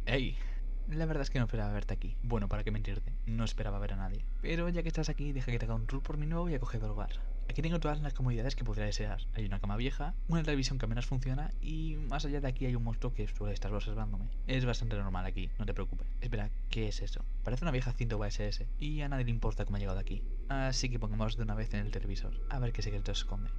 ¡Hey! La verdad es que no esperaba verte aquí. Bueno, para qué mentirte, no esperaba ver a nadie. Pero ya que estás aquí, deja que te haga un tour por mi nuevo y acogedor hogar. Aquí tengo todas las comodidades que podría desear. Hay una cama vieja, una televisión que apenas funciona y más allá de aquí hay un monstruo que suele estar observándome. Es bastante normal aquí, no te preocupes. Espera, ¿qué es eso? Parece una vieja cinta VHS y a nadie le importa cómo ha llegado aquí. Así que pongamos de una vez en el televisor, a ver qué secreto esconde.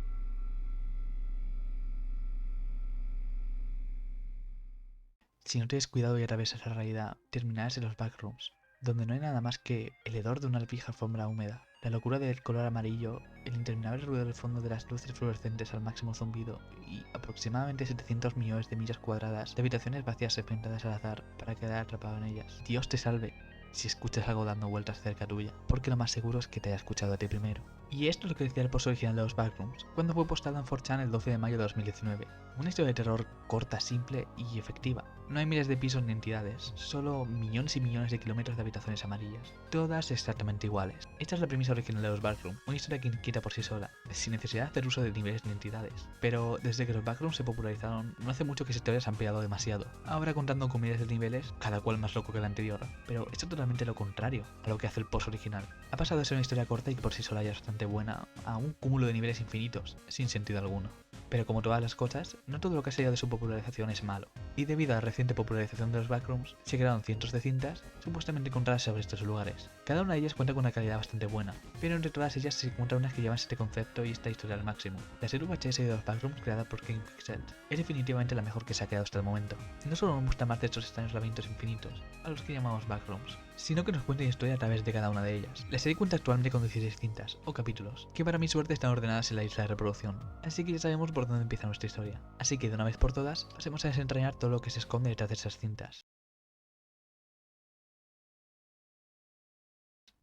Si no tienes cuidado y atraviesas la realidad, terminarás en los backrooms, donde no hay nada más que el hedor de una vieja alfombra húmeda, la locura del color amarillo, el interminable ruido del fondo de las luces fluorescentes al máximo zumbido y aproximadamente 700 millones de millas cuadradas de habitaciones vacías segmentadas al azar para quedar atrapado en ellas. Dios te salve si escuchas algo dando vueltas cerca tuya, porque lo más seguro es que te haya escuchado a ti primero. Y esto es lo que decía el post original de los Backrooms, cuando fue postada en 4chan el 12 de mayo de 2019. Una historia de terror corta, simple y efectiva. No hay miles de pisos ni entidades, solo millones y millones de kilómetros de habitaciones amarillas, todas exactamente iguales. Esta es la premisa original de los Backrooms, una historia que inquieta por sí sola, sin necesidad de hacer uso de niveles ni entidades. Pero desde que los Backrooms se popularizaron, no hace mucho que esa historia se ha ampliado demasiado. Ahora contando con miles de niveles, cada cual más loco que el anterior, pero esto es totalmente lo contrario a lo que hace el post original. Ha pasado de ser una historia corta y que por sí sola ya es bastante buena, a un cúmulo de niveles infinitos, sin sentido alguno. Pero como todas las cosas, no todo lo que ha salido de su popularización es malo, y debido a la reciente popularización de los Backrooms, se crearon cientos de cintas supuestamente encontradas sobre estos lugares. Cada una de ellas cuenta con una calidad bastante buena, pero entre todas ellas se encuentran unas que llevan este concepto y esta historia al máximo. La serie VHS de los Backrooms, creada por King Pixel, es definitivamente la mejor que se ha creado hasta el momento. No solo nos gusta más de estos extraños laberintos infinitos, a los que llamamos Backrooms, sino que nos cuenta la historia a través de cada una de ellas. La serie cuenta actualmente con 16 cintas, o capítulos, que para mi suerte están ordenadas en la isla de reproducción, así que ya sabemos por dónde empieza nuestra historia. Así que de una vez por todas, pasemos a desentrañar todo lo que se esconde detrás de esas cintas.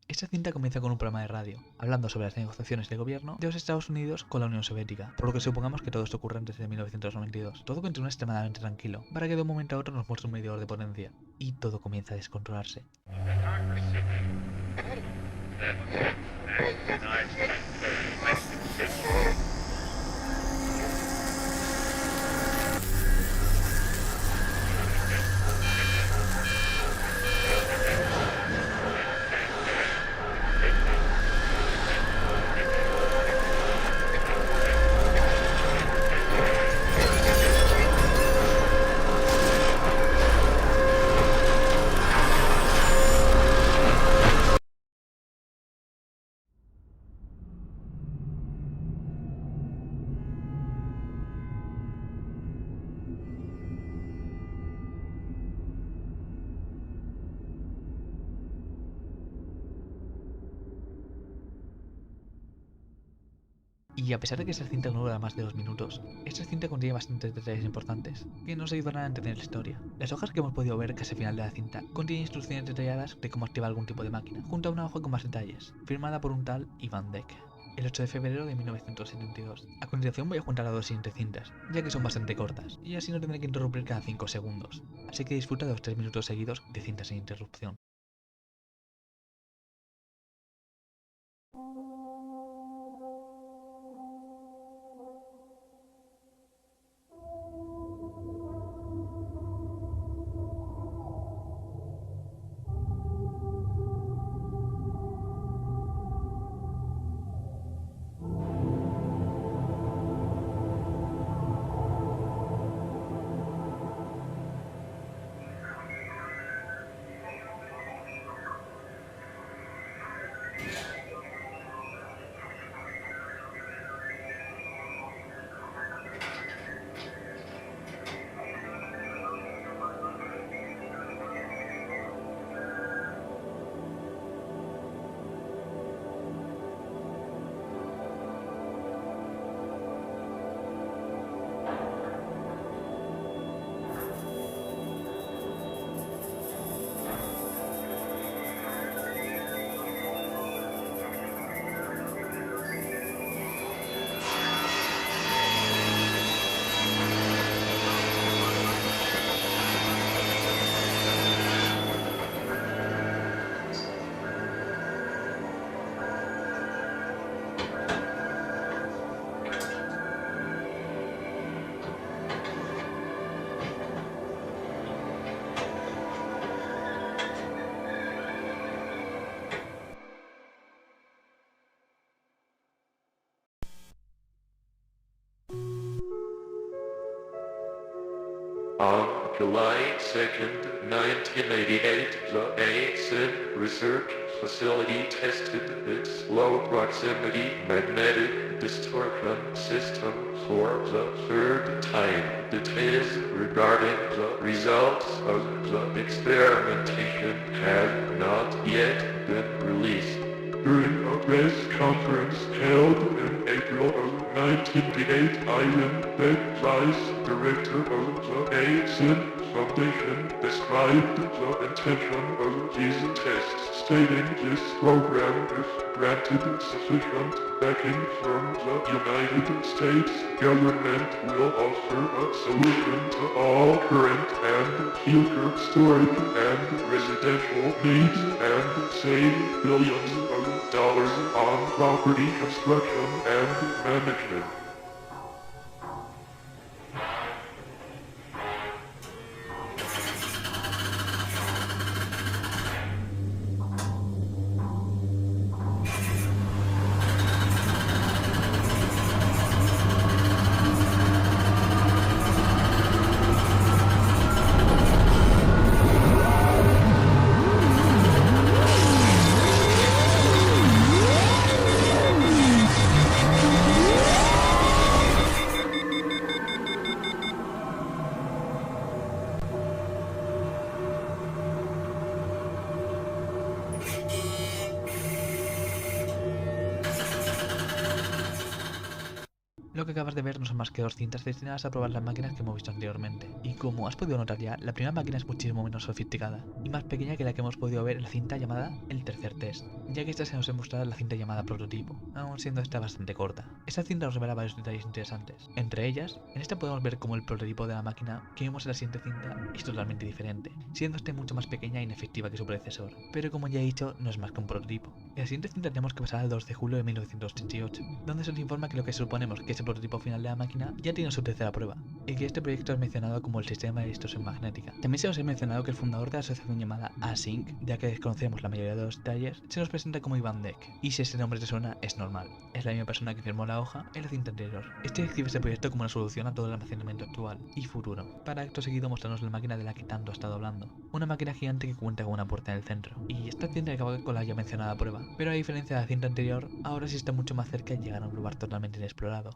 Esta cinta comienza con un programa de radio, hablando sobre las negociaciones de gobierno de los Estados Unidos con la Unión Soviética, por lo que supongamos que todo esto ocurre antes de 1992. Todo continúa extremadamente tranquilo, para que de un momento a otro nos muestre un medidor de potencia, y todo comienza a descontrolarse. Y a pesar de que esta cinta no dura más de 2 minutos, esta cinta contiene bastantes detalles importantes que nos ayudarán a entender la historia. Las hojas que hemos podido ver casi al final de la cinta contienen instrucciones detalladas de cómo activar algún tipo de máquina, junto a una hoja con más detalles, firmada por un tal Ivan Deck, el 8 de febrero de 1972. A continuación voy a juntar las dos siguientes cintas, ya que son bastante cortas, y así no tendré que interrumpir cada 5 segundos, así que disfruta de los 3 minutos seguidos de cinta sin interrupción. On July 2nd, 1988, the ASIN research facility tested its low-proximity magnetic distortion system for the third time. Details regarding the results of the experimentation have not yet been released. During a press conference held in April of 1988, Ivan Beck, vice director of the ASIN Foundation, described the intention of these tests, stating this program, if granted sufficient backing from the United States government, will offer a solution to all current and future storage and residential needs and save billions of dollars on property construction and management. Lo que acabas de ver no son más que dos cintas destinadas a probar las máquinas que hemos visto anteriormente. Y como has podido notar ya, la primera máquina es muchísimo menos sofisticada y más pequeña que la que hemos podido ver en la cinta llamada el tercer test, ya que esta se nos ha mostrado en la cinta llamada prototipo, aun siendo esta bastante corta. Esta cinta nos revela varios detalles interesantes. Entre ellas, en esta podemos ver cómo el prototipo de la máquina que vimos en la siguiente cinta es totalmente diferente, siendo este mucho más pequeña e inefectiva que su predecesor. Pero como ya he dicho, no es más que un prototipo. En la siguiente cinta tenemos que pasar al 2 de julio de 1988, donde se nos informa que lo que suponemos que es el prototipo final de la máquina ya tiene su tercera prueba, y que este proyecto es mencionado como el sistema de distorsión magnética. También se nos ha mencionado que el fundador de la asociación llamada Async, ya que desconocemos la mayoría de los detalles, se nos presenta como Ivan Deck, y si ese nombre te suena, es normal. Es la misma persona que firmó la hoja en la cinta anterior. Este describe este proyecto como una solución a todo el almacenamiento actual y futuro, para acto seguido mostrarnos la máquina de la que tanto ha estado hablando. Una máquina gigante que cuenta con una puerta en el centro, y esta cinta acaba con la ya mencionada prueba, pero a diferencia de la cinta anterior, ahora sí está mucho más cerca de llegar a un lugar totalmente inexplorado.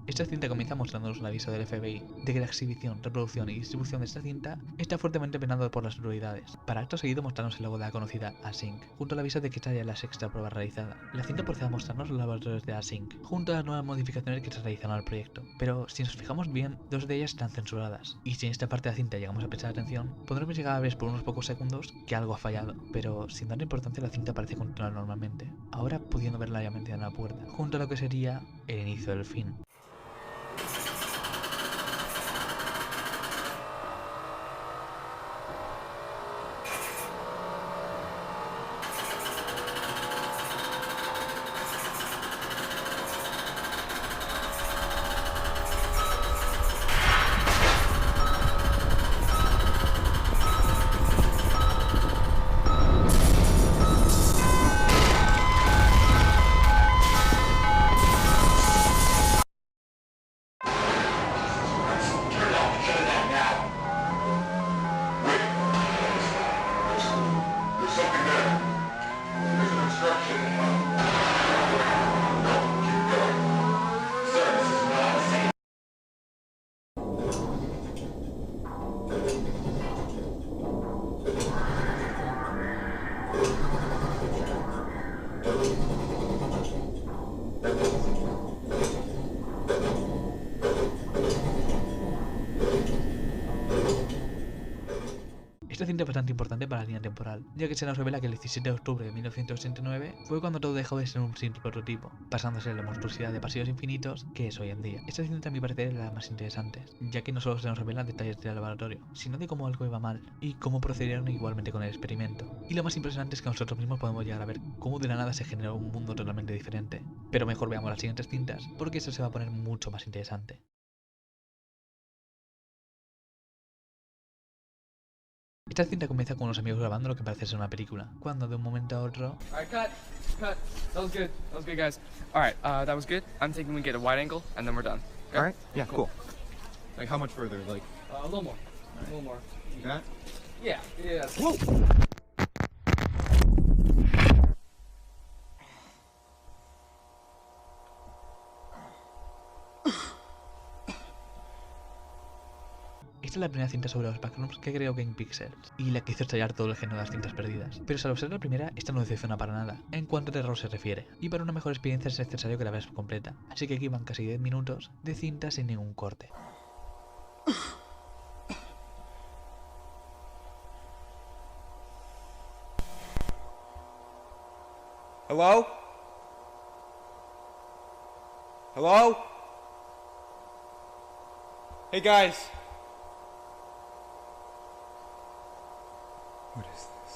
Esta cinta comienza mostrándonos un aviso del FBI de que la exhibición, reproducción y distribución de esta cinta está fuertemente penado por las autoridades, para acto seguido mostrarnos el logo de la conocida Async, junto al aviso de que esta ya es la sexta prueba realizada. La cinta procede a mostrarnos los laboratorios de Async, junto a las nuevas modificaciones que se realizaron al proyecto, pero si nos fijamos bien, dos de ellas están censuradas, y si en esta parte de la cinta llegamos a prestar atención, podremos llegar a ver por unos pocos segundos que algo ha fallado, pero sin darle importancia la cinta parece continuar normalmente, ahora pudiendo ver la ya mencionada puerta, junto a lo que sería el inicio del fin. Esta cinta es bastante importante para la línea temporal, ya que se nos revela que el 17 de octubre de 1989 fue cuando todo dejó de ser un simple prototipo, pasándose a la monstruosidad de pasillos infinitos que es hoy en día. Esta cinta a mi parecer es de las más interesantes, ya que no solo se nos revelan detalles del laboratorio, sino de cómo algo iba mal y cómo procedieron igualmente con el experimento. Y lo más impresionante es que nosotros mismos podemos llegar a ver cómo de la nada se generó un mundo totalmente diferente. Pero mejor veamos las siguientes cintas, porque eso se va a poner mucho más interesante. Esta cinta comienza con unos amigos grabando lo que parece ser una película, cuando de un momento a otro... Alright, cut. That was good. That was good, guys. Alright, that was good. I'm thinking we get a wide angle, and then we're done. Okay? Alright, yeah, cool. Like, how much further? Like, A little more. A little more. that? Yeah, yeah. Whoa! Esta es la primera cinta sobre los Backrooms que creo que en Pixels, y la que hizo estallar todo el género de las cintas perdidas. Pero al ser la primera, esta no decepciona para nada, en cuanto al error se refiere, y para una mejor experiencia es necesario que la veas completa, así que aquí van casi 10 minutos de cinta sin ningún corte. Hello? Hello? Hey, guys. What is this?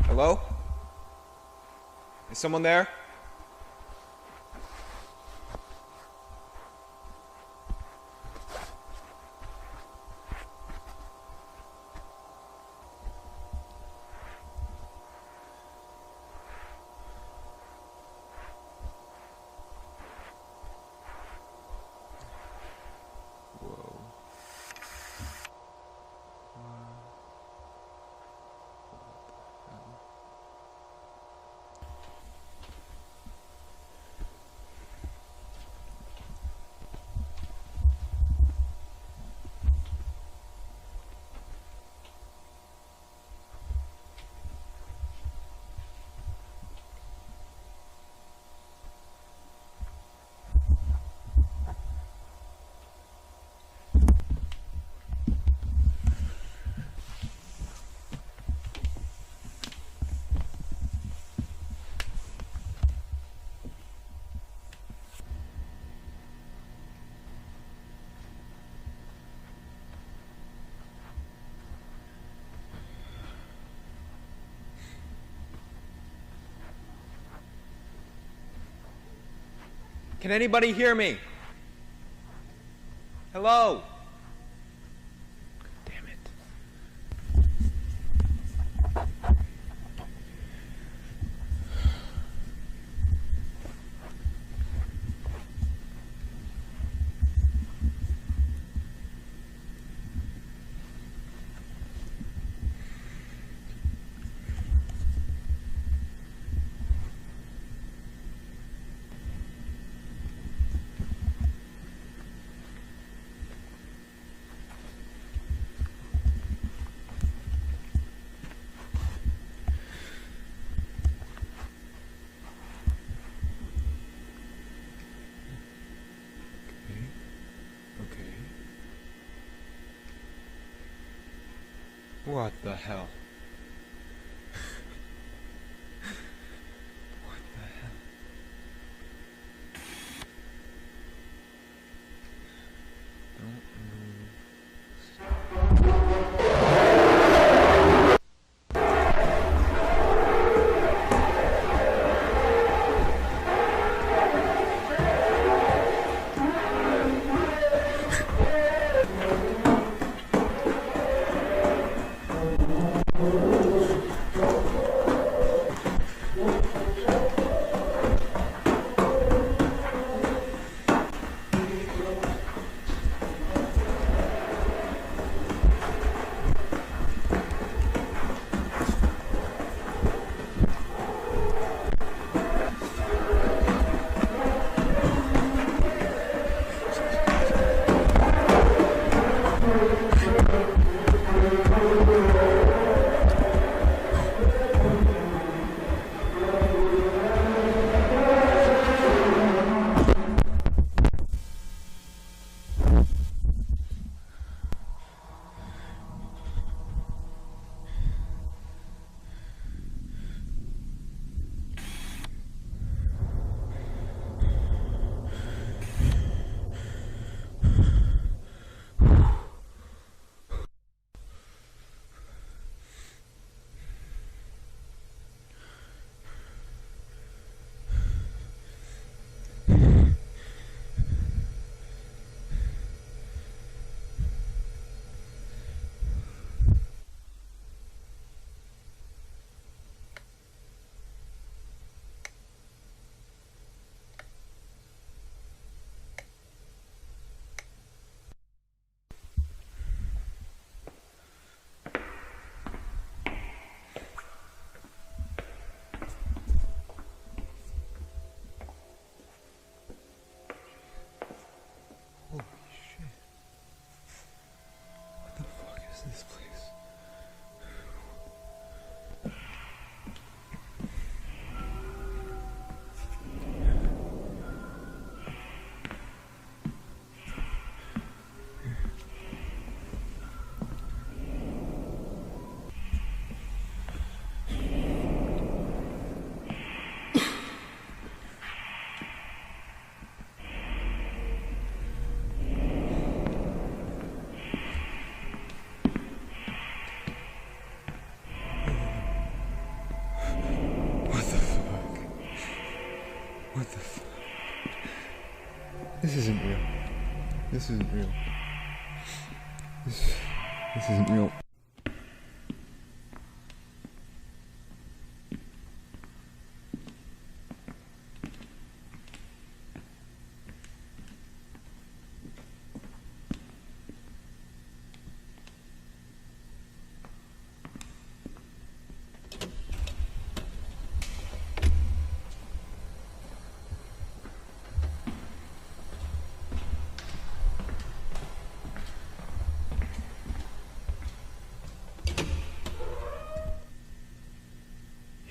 Hello? Is someone there? Can anybody hear me? Hello? Damn it. What the hell? What the hell? Don't move. What the f... This isn't real. This isn't real. This isn't real.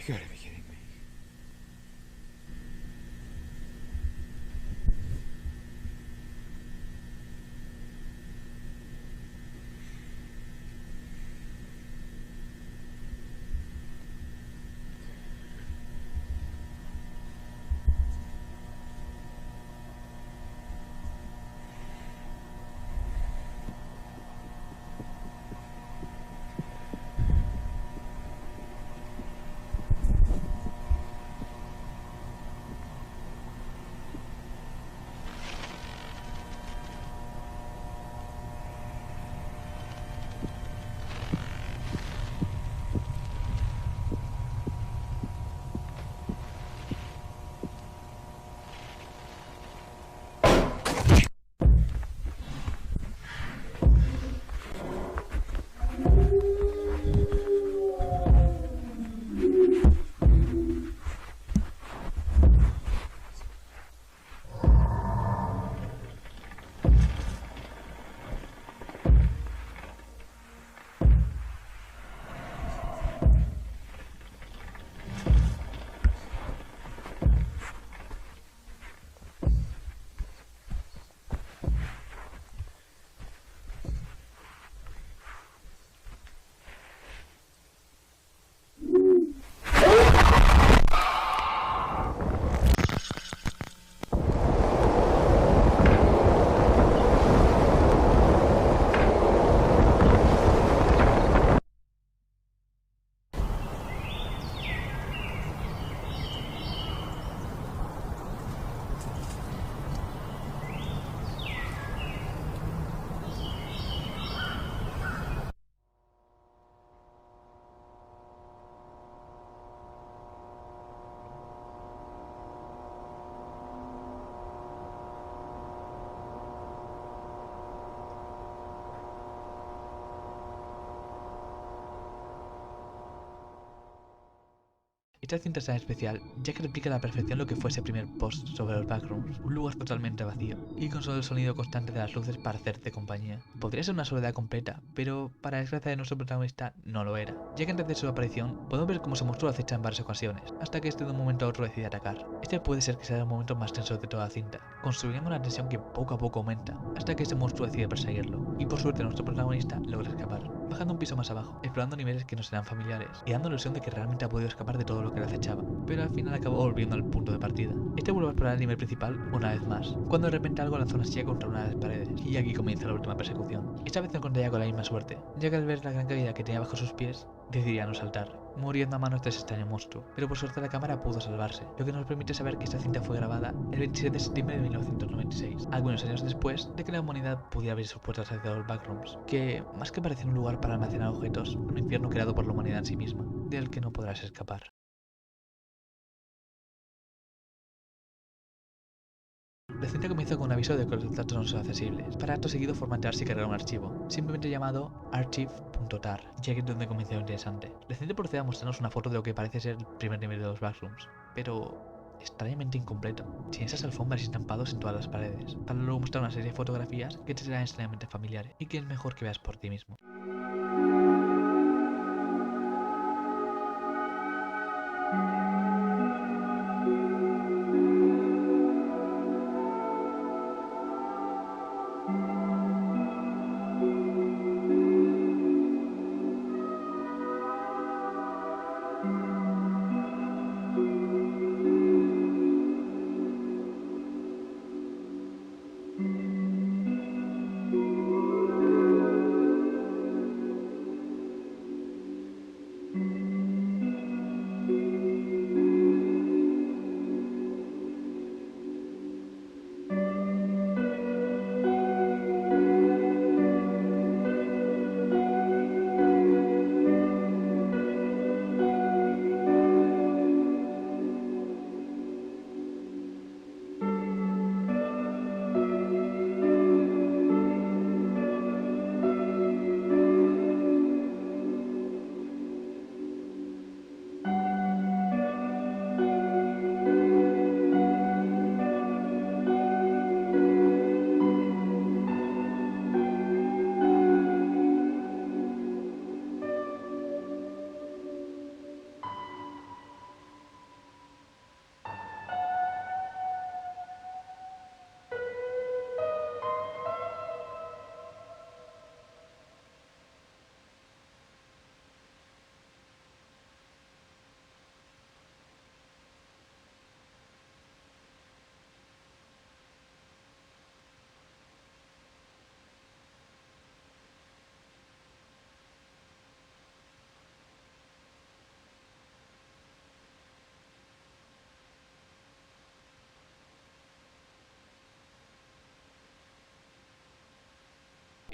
You gotta be kidding me. Esta cinta es tan especial ya que replica a la perfección lo que fue ese primer post sobre los Backrooms, un lugar totalmente vacío y con solo el sonido constante de las luces para hacerte compañía. Podría ser una soledad completa, pero para desgracia de nuestro protagonista no lo era, ya que antes de su aparición podemos ver cómo ese monstruo acecha en varias ocasiones, hasta que este de un momento a otro decide atacar. Este puede ser que sea el momento más tenso de toda la cinta, construyendo una tensión que poco a poco aumenta, hasta que ese monstruo decide perseguirlo, y por suerte nuestro protagonista logra escapar, bajando un piso más abajo, explorando niveles que no serán familiares, y dando la ilusión de que realmente ha podido escapar de todo lo que le acechaba, pero al final acabó volviendo al punto de partida. Este vuelve a explorar el nivel principal una vez más, cuando de repente algo lanza una silla contra una de las paredes, y aquí comienza la última persecución. Esta vez no contaría con la misma suerte, ya que al ver la gran caída que tenía bajo sus pies, decidía no saltar, muriendo a manos de ese extraño monstruo, pero por suerte la cámara pudo salvarse, lo que nos permite saber que esta cinta fue grabada el 27 de septiembre de 1996, algunos años después de que la humanidad pudiera abrir sus puertas hacia los Backrooms, que más que parecen un lugar para almacenar objetos, un infierno creado por la humanidad en sí misma, del que no podrás escapar. La cinta comienza con un aviso de que los datos no son accesibles. Para acto seguido formatearse y cargar un archivo, simplemente llamado archive.tar, ya que es donde comienza lo interesante. La cinta procede a mostrarnos una foto de lo que parece ser el primer nivel de los Backrooms, pero extrañamente incompleto, sin esas alfombras y estampados en todas las paredes, para luego mostrar una serie de fotografías que te serán extrañamente familiares y que es mejor que veas por ti mismo.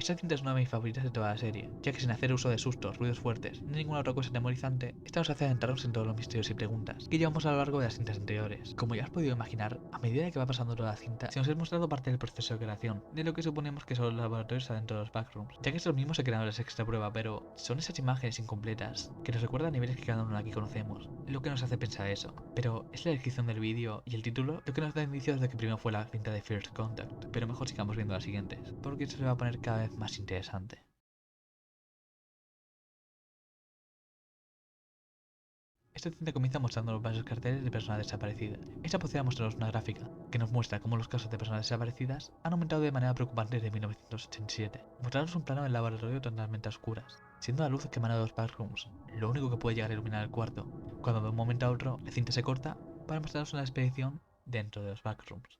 Esta cinta es una de mis favoritas de toda la serie, ya que sin hacer uso de sustos, ruidos fuertes, ni ninguna otra cosa atemorizante, esta nos hace adentrarnos en todos los misterios y preguntas que llevamos a lo largo de las cintas anteriores. Como ya has podido imaginar, a medida que va pasando toda la cinta, se nos ha mostrado parte del proceso de creación, de lo que suponemos que son los laboratorios adentro de los backrooms, ya que estos mismos se crearon la sexta prueba, pero son esas imágenes incompletas que nos recuerdan niveles que cada uno aquí conocemos, lo que nos hace pensar eso. Pero es la descripción del vídeo y el título lo que nos da indicios de que primero fue la cinta de First Contact, pero mejor sigamos viendo las siguientes, porque esto se va a poner cada vez más interesante. Esta cinta comienza mostrando varios carteles de personas desaparecidas. Esta podría mostrarnos una gráfica que nos muestra cómo los casos de personas desaparecidas han aumentado de manera preocupante desde 1987. Mostrarnos un plano del laboratorio totalmente a oscuras, siendo la luz que emana de los backrooms lo único que puede llegar a iluminar el cuarto, cuando de un momento a otro la cinta se corta para mostrarnos una expedición dentro de los backrooms.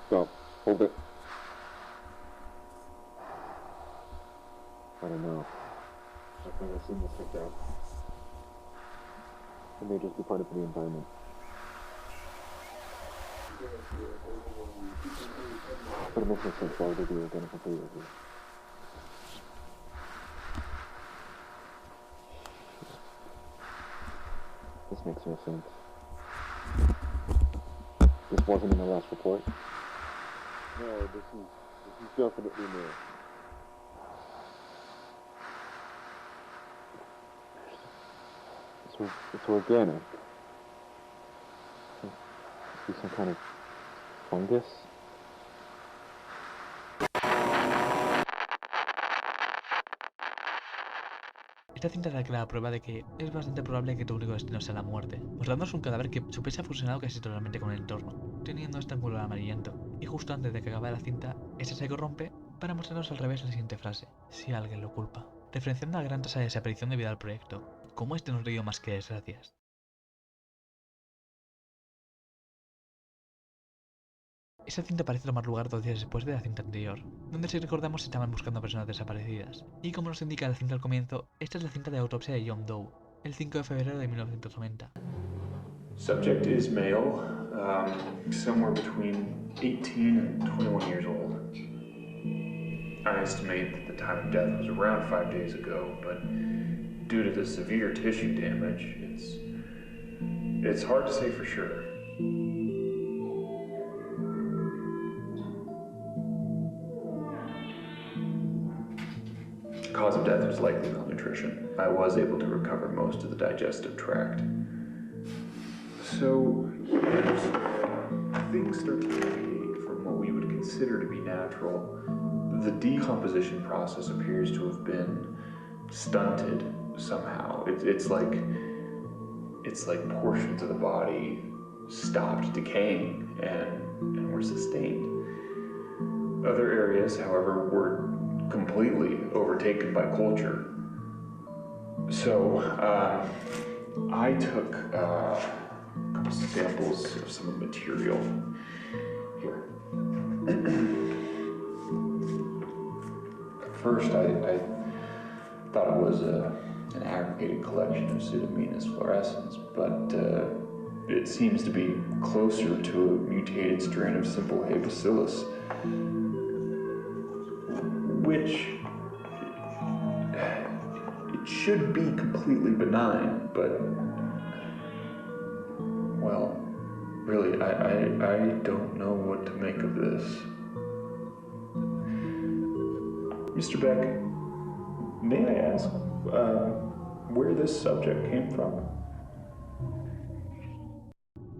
Stop. Hold it. I don't know. I've never seen this like that. It may just be part of the environment. But it makes no sense. Why would they be identical to you? This makes no sense. This wasn't in the last report? No, this is definitely new. It's organic. Must be some kind of fungus? Esta cinta da clara prueba de que es bastante probable que tu único destino sea la muerte, mostrándonos un cadáver que su piel se ha fusionado casi totalmente con el entorno, teniendo este ángulo amarillento, y justo antes de que acabe la cinta, este se corrompe para mostrarnos al revés la siguiente frase: si alguien lo culpa, referenciando a la gran tasa de desaparición debido al proyecto, como este nos dio más que desgracias. Esta cinta parece tomar lugar 2 días después de la cinta anterior, donde si recordamos estaban buscando a personas desaparecidas, y como nos indica la cinta al comienzo, esta es la cinta de autopsia de John Doe, el 5 de febrero de 1990. Subject is male, somewhere between 18 and 21 years old. I estimate that the time of death was around 5 days ago, but due to the severe tissue damage, it's hard to say for sure. The cause of death was likely malnutrition. I was able to recover most of the digestive tract. So, as things start to deviate from what we would consider to be natural, the decomposition process appears to have been stunted somehow. It's like portions of the body stopped decaying and were sustained. Other areas, however, were completely overtaken by culture. So, I took a couple samples of some of the material here. At first, I thought it was an aggregated collection of Pseudomonas fluorescens, but it seems to be closer to a mutated strain of simple hay bacillus, which it should be completely benign, but, well, really, I don't know what to make of this. Mr. Beck, may I ask where this subject came from?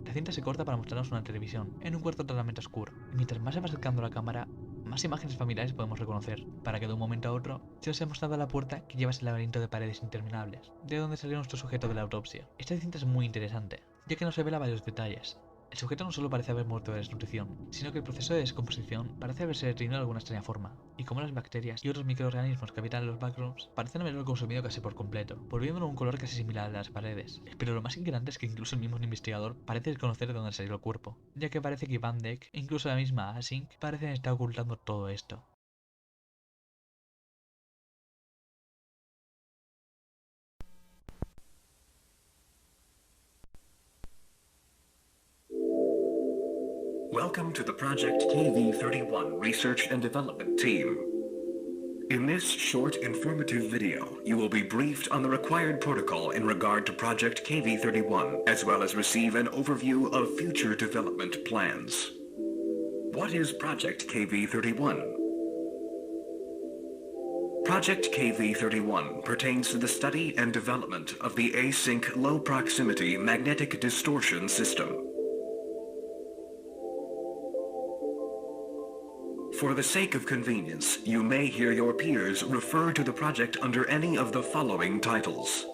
La cinta se corta para mostrarnos una televisión, en un cuarto totalmente oscuro, y mientras más se va acercando la cámara, más imágenes familiares podemos reconocer, para que de un momento a otro se nos haya mostrado la puerta que lleva ese laberinto de paredes interminables, de donde salió nuestro sujeto de la autopsia. Esta cinta es muy interesante, ya que nos revela varios detalles. El sujeto no solo parece haber muerto de desnutrición, sino que el proceso de descomposición parece haberse detenido de alguna extraña forma, y como las bacterias y otros microorganismos que habitan en los backrooms parecen haberlo consumido casi por completo, volviéndolo un color casi similar al de las paredes. Pero lo más inquietante es que incluso el mismo investigador parece desconocer de dónde salió el cuerpo, ya que parece que Van Dijk e incluso la misma Async parecen estar ocultando todo esto. Welcome to the Project KV-31 Research and Development Team. In this short, informative video, you will be briefed on the required protocol in regard to Project KV-31, as well as receive an overview of future development plans. What is Project KV-31? Project KV-31 pertains to the study and development of the async low-proximity magnetic distortion system. For the sake of convenience, you may hear your peers refer to the project under any of the following titles: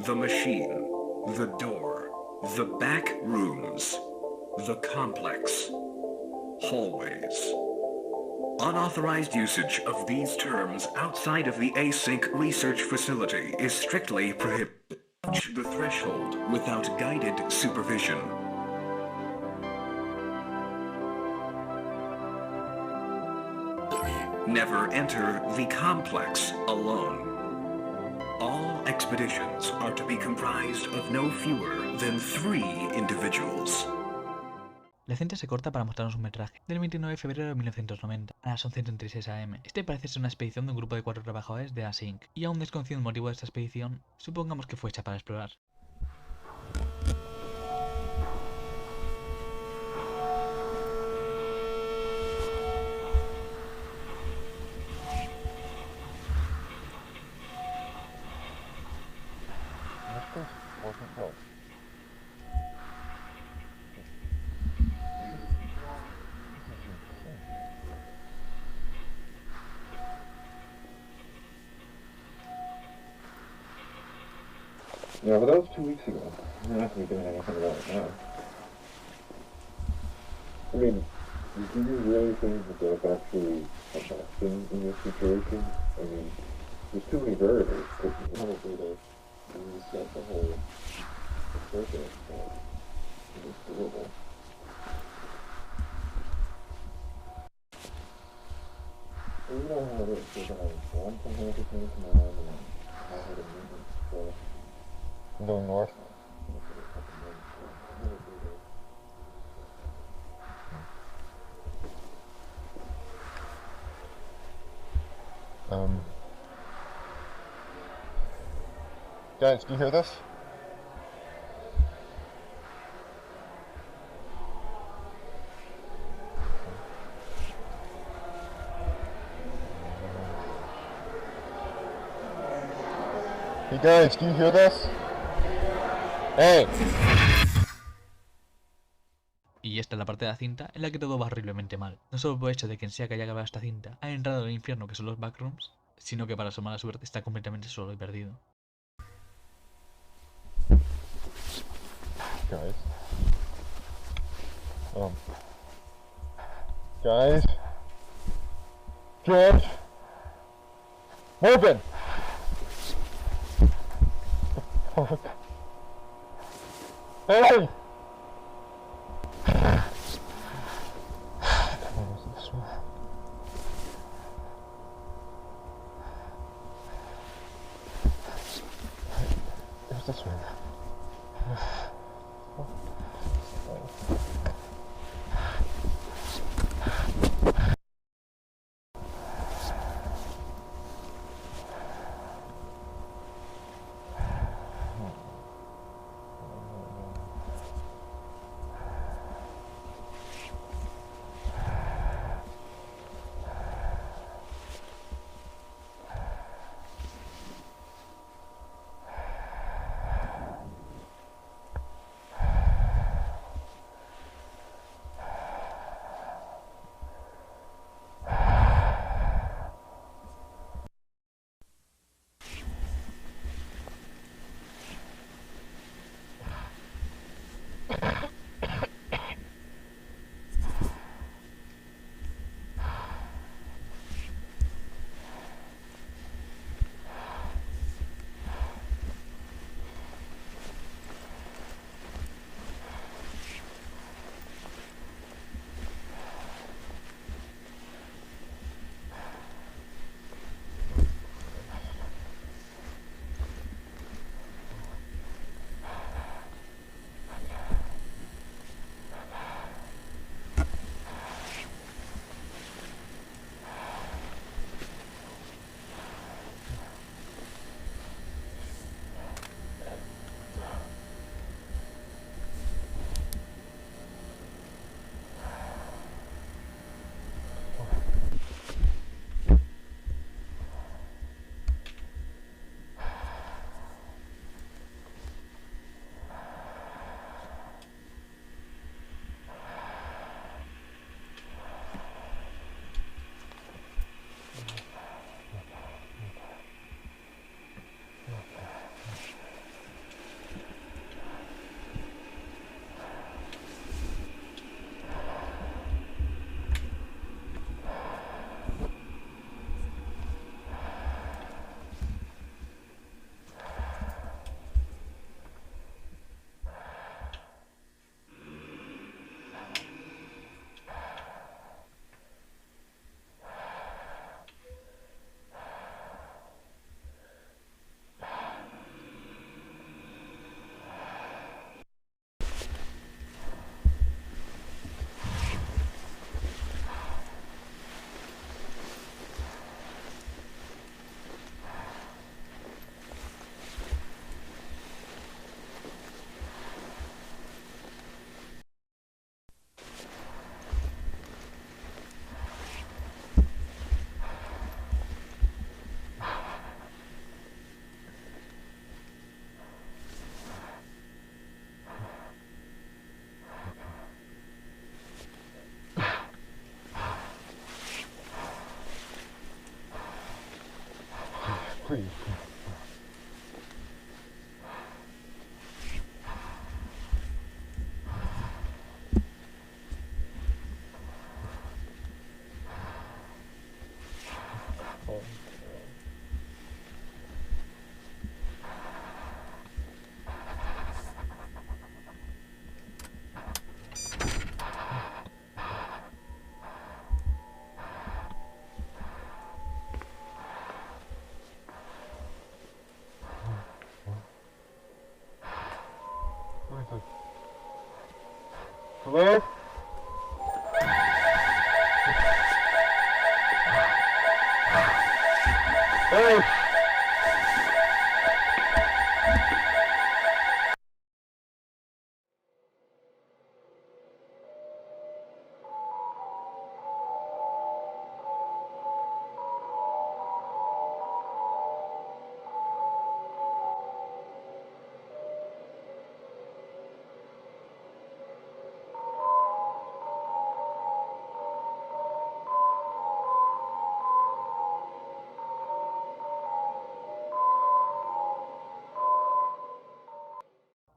the machine, the door, the back rooms, the complex, hallways. Unauthorized usage of these terms outside of the async research facility is strictly prohibited. Reach the threshold without guided supervision. Never enter the complex alone. All expeditions are to be comprised of no fewer than 3 individuals. La cinta se corta para mostrarnos un metraje del 29 de febrero de 1990 a las 11:36 am. Este parece ser una expedición de un grupo de 4 trabajadores de Async, y aún desconocido el motivo de esta expedición, supongamos que fue hecha para explorar. Yeah, but that was 2 weeks ago. We're not going to be doing anything about it now. I mean, do you really think that that's actually a bad thing in this situation? I mean, there's too many variables, because probably to reset the whole circuit, it's doable. Well, you know how it is, you're going to want some hand to come on, and then have it movement, so... I'm going north. Guys, do you hear this? Hey guys, do you hear this? ¡Hey! Y esta es la parte de la cinta en la que todo va horriblemente mal. No solo por el hecho de que quien sea que haya grabado esta cinta ha entrado en el infierno que son los backrooms, sino que para su mala suerte está completamente solo y perdido. Guys. Guys. George. Open! Hey! There's this one. Hello? Hey!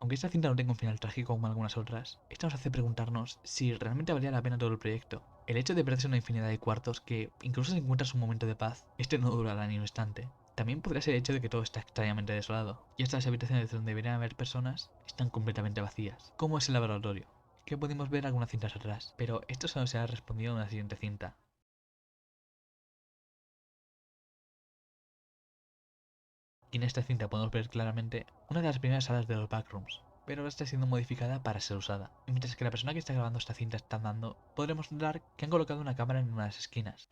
Aunque esta cinta no tenga un final trágico como algunas otras, esta nos hace preguntarnos si realmente valía la pena todo el proyecto. El hecho de perderse una infinidad de cuartos que, incluso si encuentras un momento de paz, este no durará ni un instante. También podría ser el hecho de que todo está extrañamente desolado, y estas habitaciones donde deberían haber personas están completamente vacías. ¿Cómo es el laboratorio? Que pudimos ver algunas cintas atrás, pero esto solo se ha respondido en la siguiente cinta. Y en esta cinta podemos ver claramente una de las primeras salas de los Backrooms, pero ahora está siendo modificada para ser usada. Y mientras que la persona que está grabando esta cinta está andando, podremos notar que han colocado una cámara en una de las esquinas.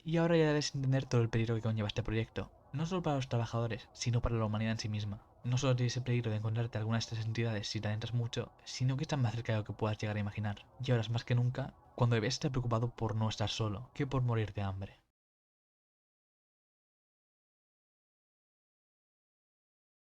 Y ahora ya debes entender todo el peligro que conlleva este proyecto. No solo para los trabajadores, sino para la humanidad en sí misma. No solo tienes el peligro de encontrarte alguna de estas entidades si te adentras mucho, sino que están más cerca de lo que puedas llegar a imaginar. Y ahora es más que nunca, cuando debes estar preocupado por no estar solo, que por morir de hambre.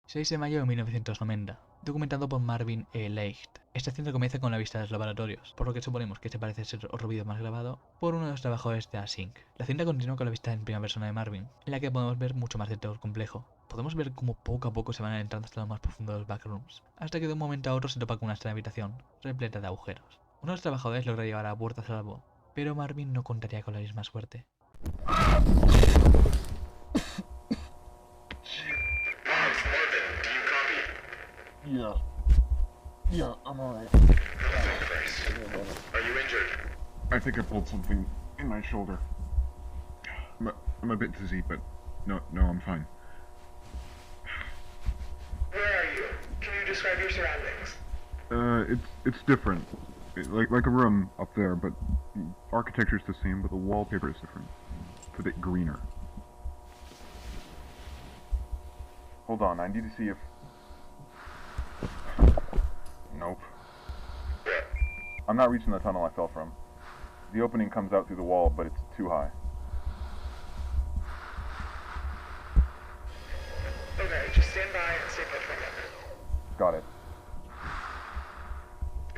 6 de mayo de 1990, documentado por Marvin E. Leicht. Esta cinta comienza con la vista de los laboratorios, por lo que suponemos que este parece ser otro vídeo más grabado por uno de los trabajadores de Async. La cinta continúa con la vista en primera persona de Marvin, en la que podemos ver mucho más del todo complejo. Podemos ver cómo poco a poco se van adentrando hasta lo más profundo de los backrooms, hasta que de un momento a otro se topa con una extraña habitación, repleta de agujeros. Uno de los trabajadores logra llevar a la puerta a salvo, pero Marvin no contaría con la misma suerte. Yeah. Yeah, I'm alright. Are you injured? I think I pulled something in my shoulder. I'm a bit dizzy, but no, I'm fine. Where are you? Can you describe your surroundings? It's different. Like a room up there, but the architecture's the same, but the wallpaper is different. It's a bit greener. Hold on, I need to see if... Nope. I'm not reaching the tunnel I fell from. The opening comes out through the wall, but it's too high. Okay, just stand by and stay put for a moment. Got it.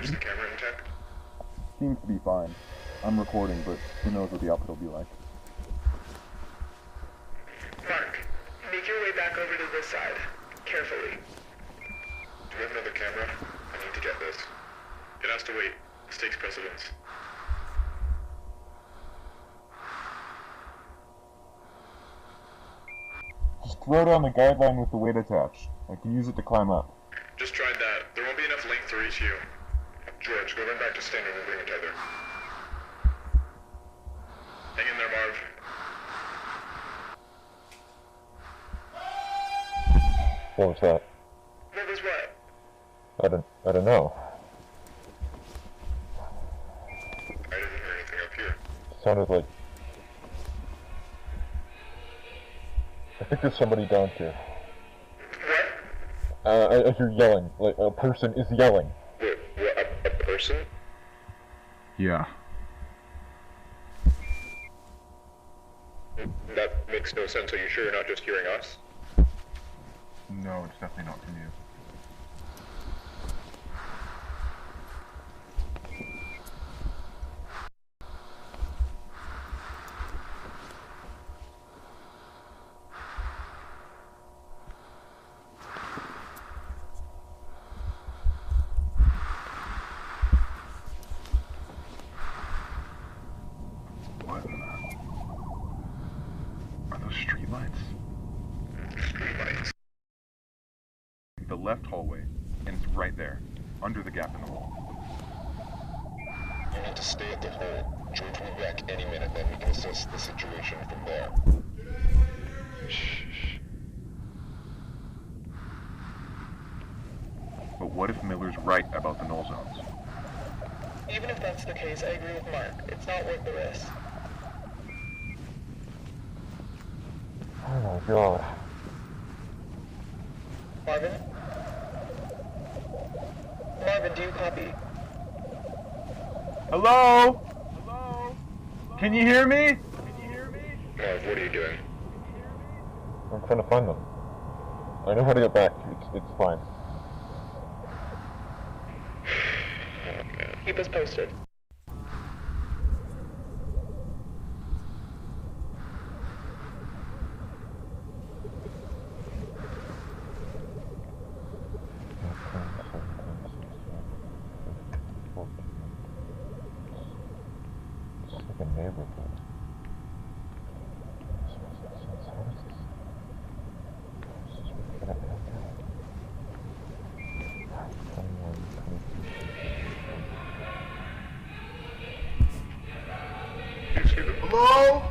Is the camera intact? Seems to be fine. I'm recording, but who knows what the output will be like. Mark, make your way back over to this side. Carefully. Do you have another camera? I need to get this. It has to wait. This takes precedence. Just throw down the guideline with the weight attached. I can use it to climb up. Just tried that. There won't be enough length to reach you. George, go run back to standard and bring a tether. Hang in there, Marv. What was that? What was what? I don't know. I didn't hear anything up here. Sounded like... I think there's somebody down here. What? I hear yelling. Like, a person is yelling. Wait, a person? Yeah. That makes no sense. Are you sure you're not just hearing us? No, it's definitely not from you. What? Are those streetlights? Streetlights. The left hallway, and it's right there, under the gap in the wall. You need to stay at the hole. George will be back any minute, then we can assess the situation from there. Shh. But what if Miller's right about the null zones? Even if that's the case, I agree with Mark. It's not worth the risk. Oh my god. Marvin? Marvin, do you copy? Hello? Can you hear me? Marv, what are you doing? I'm trying to find them. I know how to get back. It's fine. Keep us posted. It's like a neighborhood. You see them? Hello?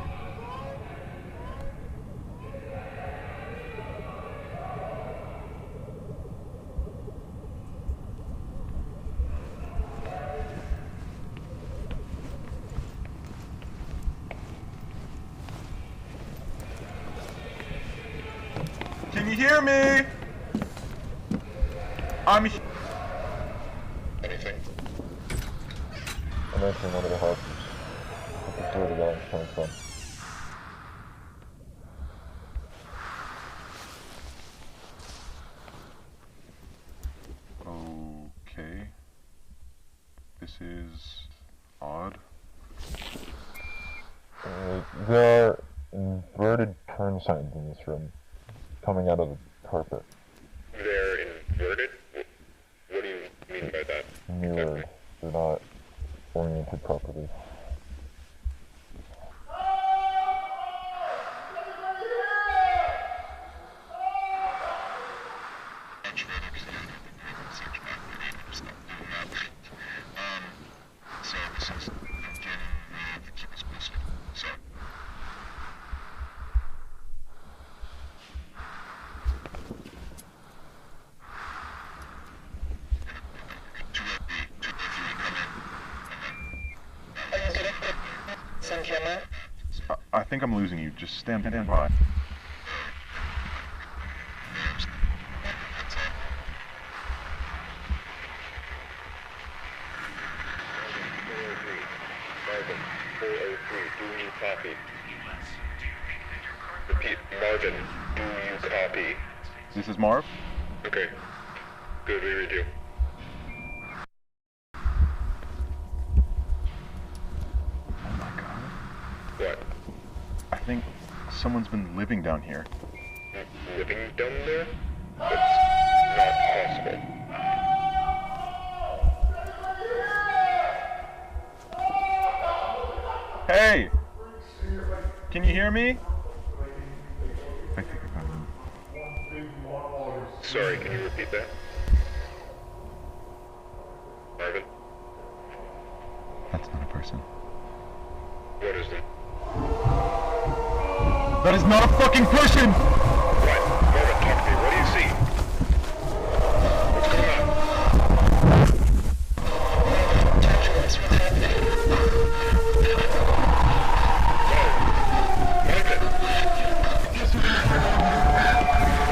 you hear me? I'm Anything? I'm entering one of the houses. This is where the yelling's coming from. Okay. This is odd. There are inverted turn signs in this room, coming out of the carpet. They're inverted? What do you mean by that? Mirrored. They're not oriented properly. I think I'm losing you. Just stand by. Marvin, 403, do you copy? Repeat, Marvin, do you copy? This is Marv? Okay. Good, we read you. Oh my god. What? I think someone's been living down here. Living down there? That's not possible. Hey! Can you hear me? I think I got him. Sorry, can you repeat that? Marvin? That's not a person. What is it? That is not a fucking person! What? Marvin, talk to me. What do you see? What's going on? Talk to us. What's happening?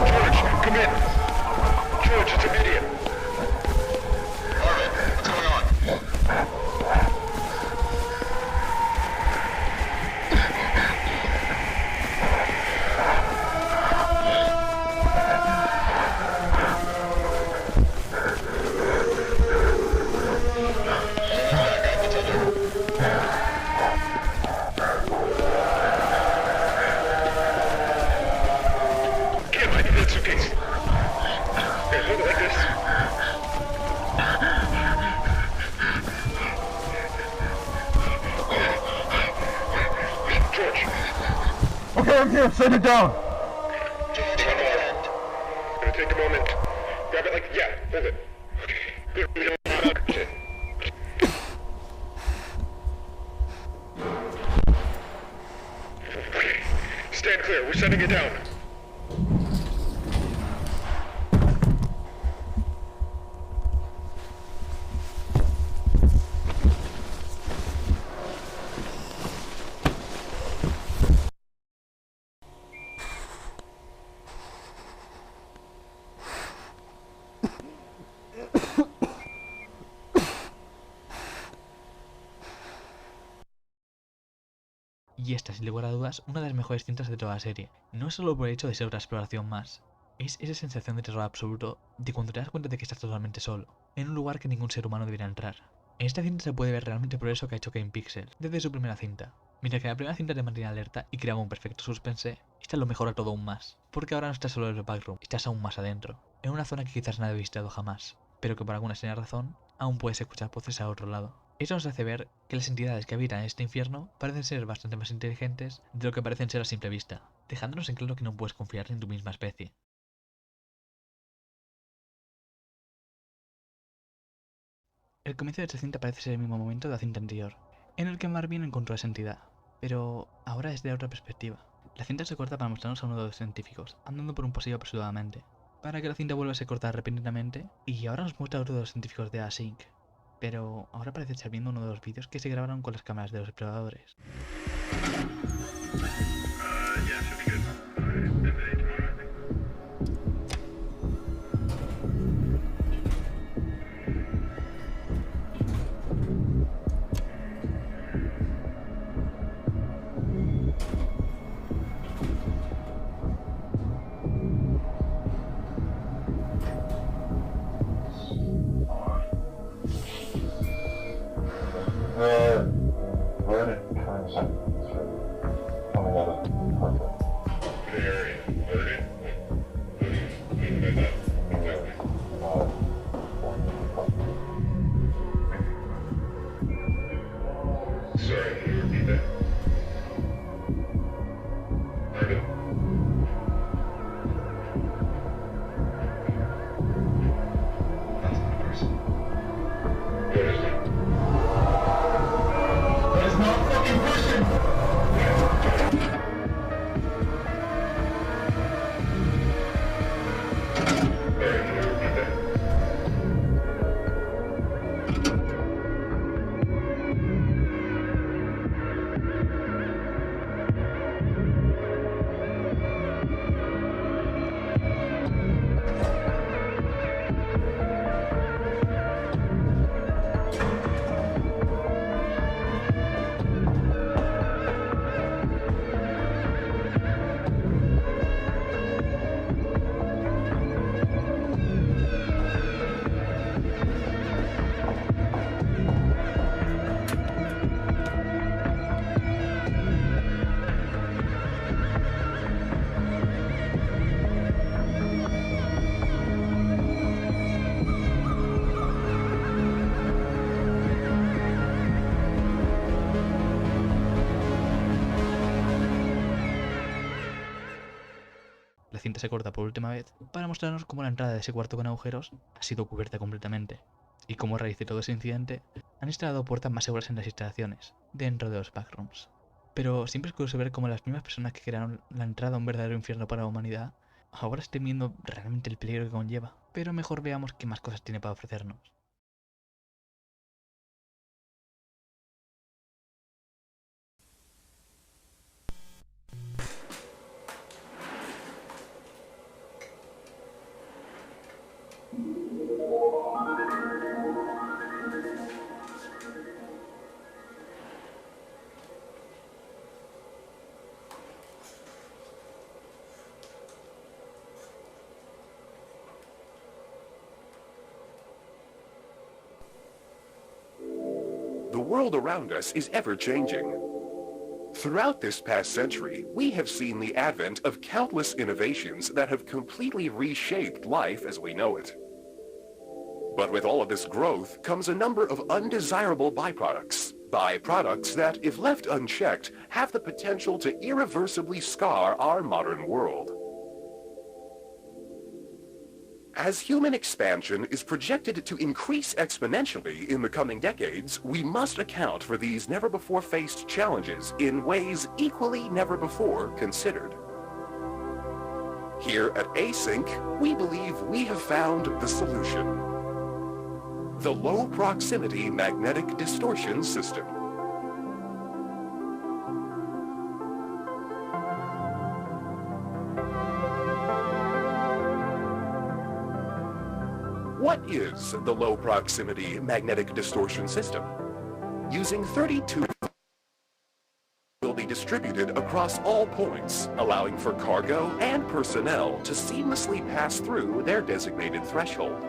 George, come in. George, it's immediate. Marvin, what's going on? Kim, I need that suitcase. Here, hold it like this. George, Okay, I'm here. Set it down. George, what happened? it's gonna take a moment. Grab it like, yeah, hold it. Okay, good. We don't shit. Okay, stand clear. We're setting it down. Y esta, sin lugar a dudas, una de las mejores cintas de toda la serie. No solo por el hecho de ser otra exploración más. Es esa sensación de terror absoluto de cuando te das cuenta de que estás totalmente solo, en un lugar que ningún ser humano debería entrar. En esta cinta se puede ver realmente el progreso que ha hecho Kane Pixel desde su primera cinta. Mientras que la primera cinta te mantenía alerta y creaba un perfecto suspense, esta lo mejora todo aún más. Porque ahora no estás solo en el backroom, estás aún más adentro, en una zona que quizás nadie ha visitado jamás, pero que por alguna extraña razón aún puedes escuchar voces a otro lado. Eso nos hace ver que las entidades que habitan en este infierno parecen ser bastante más inteligentes de lo que parecen ser a simple vista, dejándonos en claro que no puedes confiar en tu misma especie. El comienzo de esta cinta parece ser el mismo momento de la cinta anterior, en el que Marvin encontró a esa entidad, pero ahora desde otra perspectiva. La cinta se corta para mostrarnos a uno de los científicos, andando por un pasillo apresuradamente, para que la cinta vuelva a ser cortada repentinamente, y ahora nos muestra a otro de los científicos de Async, pero ahora parece estar viendo uno de los vídeos que se grabaron con las cámaras de los exploradores. Yeah, should be good. Alright, tomorrow, I think. Red and turn sentence coming out of the context. What area? Alerted? What do you mean by that? Exactly. Sorry, can you repeat that? Pardon? That's not a person. What is it? That is not a fucking person! Alright, can you repeat that? La cinta se corta por última vez para mostrarnos cómo la entrada de ese cuarto con agujeros ha sido cubierta completamente, y cómo a raíz de todo ese incidente han instalado puertas más seguras en las instalaciones, dentro de los backrooms. Pero siempre es curioso ver cómo las mismas personas que crearon la entrada a un verdadero infierno para la humanidad ahora estén viendo realmente el peligro que conlleva. Pero mejor veamos qué más cosas tiene para ofrecernos. The world around us is ever-changing. Throughout this past century, we have seen the advent of countless innovations that have completely reshaped life as we know it. But with all of this growth comes a number of undesirable byproducts. Byproducts that, if left unchecked, have the potential to irreversibly scar our modern world. As human expansion is projected to increase exponentially in the coming decades, we must account for these never-before-faced challenges in ways equally never-before considered. Here at Async, we believe we have found the solution: the low-proximity magnetic distortion system. What is the low-proximity magnetic distortion system? Using 32 will be distributed across all points, allowing for cargo and personnel to seamlessly pass through their designated threshold.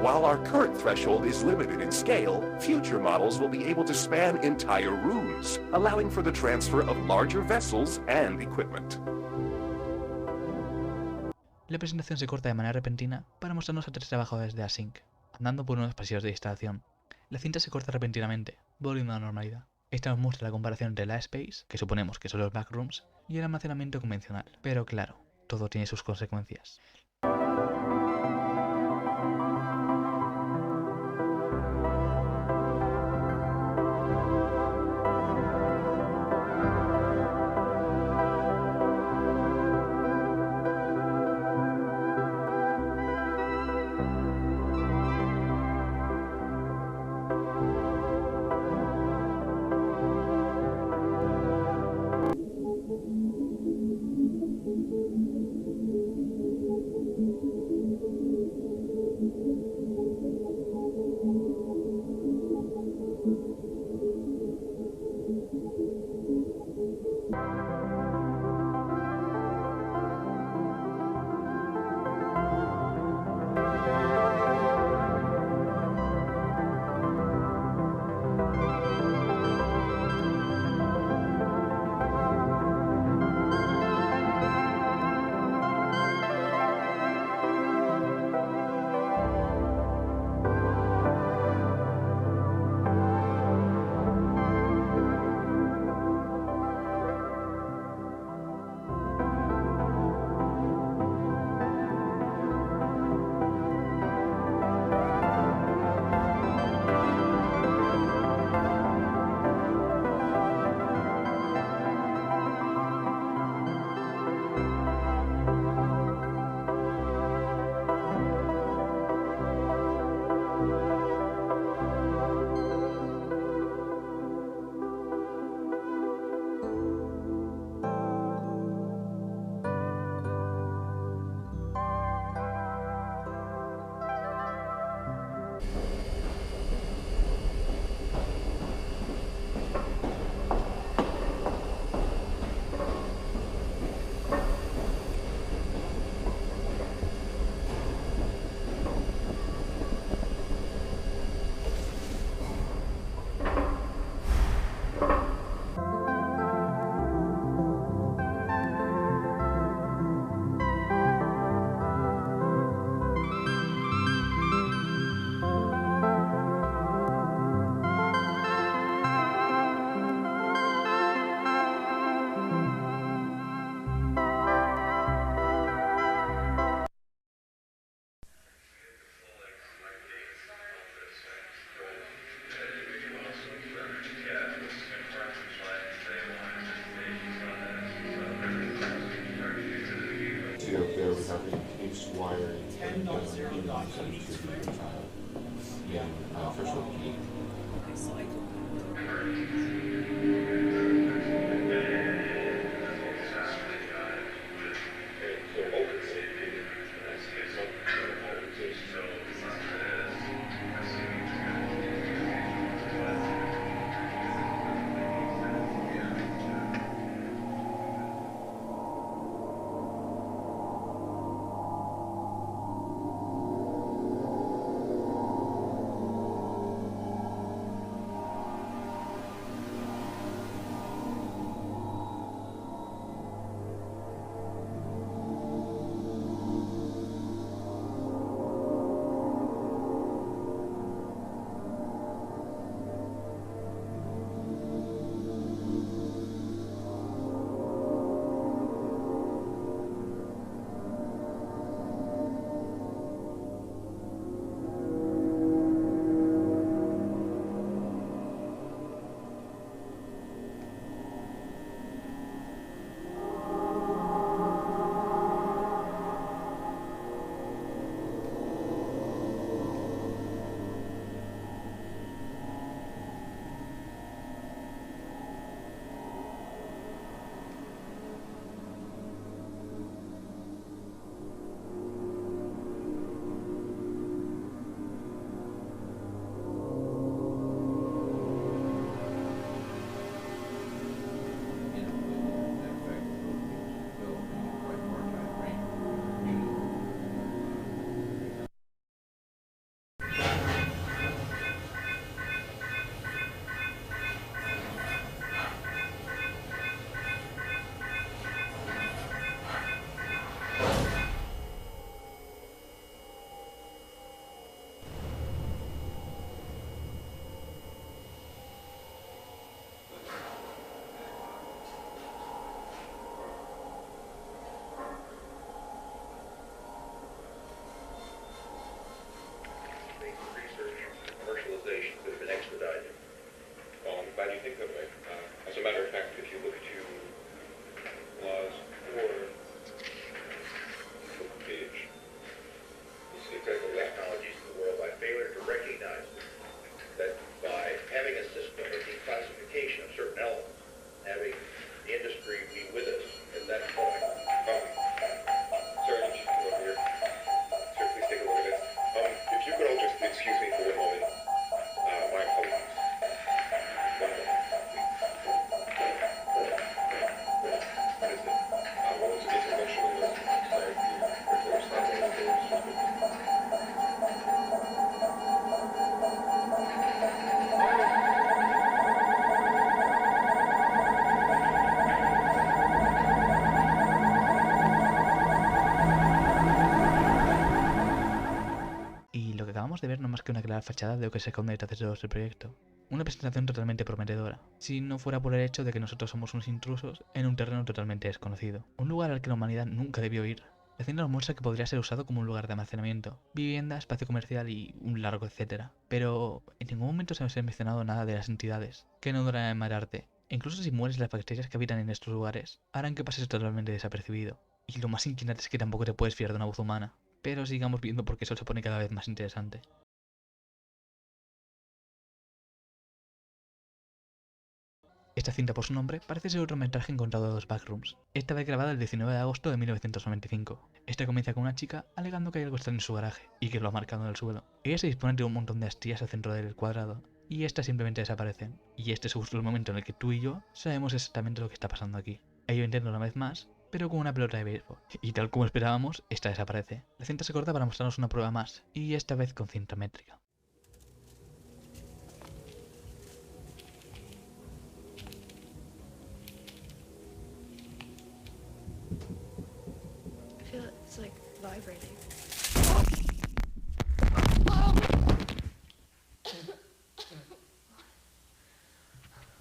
While our current threshold is limited in scale, future models will be able to span entire rooms, allowing for the transfer of larger vessels and equipment. La presentación se corta de manera repentina para mostrarnos a 3 trabajadores de Async, andando por unos pasillos de instalación. La cinta se corta repentinamente, volviendo a la normalidad. Esta nos muestra la comparación entre la space, que suponemos que son los backrooms, y el almacenamiento convencional. Pero claro, todo tiene sus consecuencias. having case wiring in official key. de ver no más que una clara fachada de lo que se esconde detrás de todo este proyecto. Una presentación totalmente prometedora, si no fuera por el hecho de que nosotros somos unos intrusos en un terreno totalmente desconocido. Un lugar al que la humanidad nunca debió ir. La cinta nos muestra que podría ser usado como un lugar de almacenamiento, vivienda, espacio comercial y un largo etcétera. Pero en ningún momento se nos ha mencionado nada de las entidades, que no duran en matarte. E incluso si mueres, las bacterias que habitan en estos lugares harán que pases totalmente desapercibido. Y lo más inquietante es que tampoco te puedes fiar de una voz humana. Pero sigamos viendo porque eso se pone cada vez más interesante. Esta cinta por su nombre parece ser otro metraje encontrado de los Backrooms, esta vez grabada el 19 de agosto de 1995. Esta comienza con una chica alegando que hay algo extraño en su garaje y que lo ha marcado en el suelo. Ella se dispone de un montón de astillas al centro del cuadrado y estas simplemente desaparecen. Y este es justo el momento en el que tú y yo sabemos exactamente lo que está pasando aquí. Ello intenta una vez más, pero con una pelota de béisbol. Y tal como esperábamos, esta desaparece. La cinta se corta para mostrarnos una prueba más, y esta vez con cinta métrica. It's like vibrating.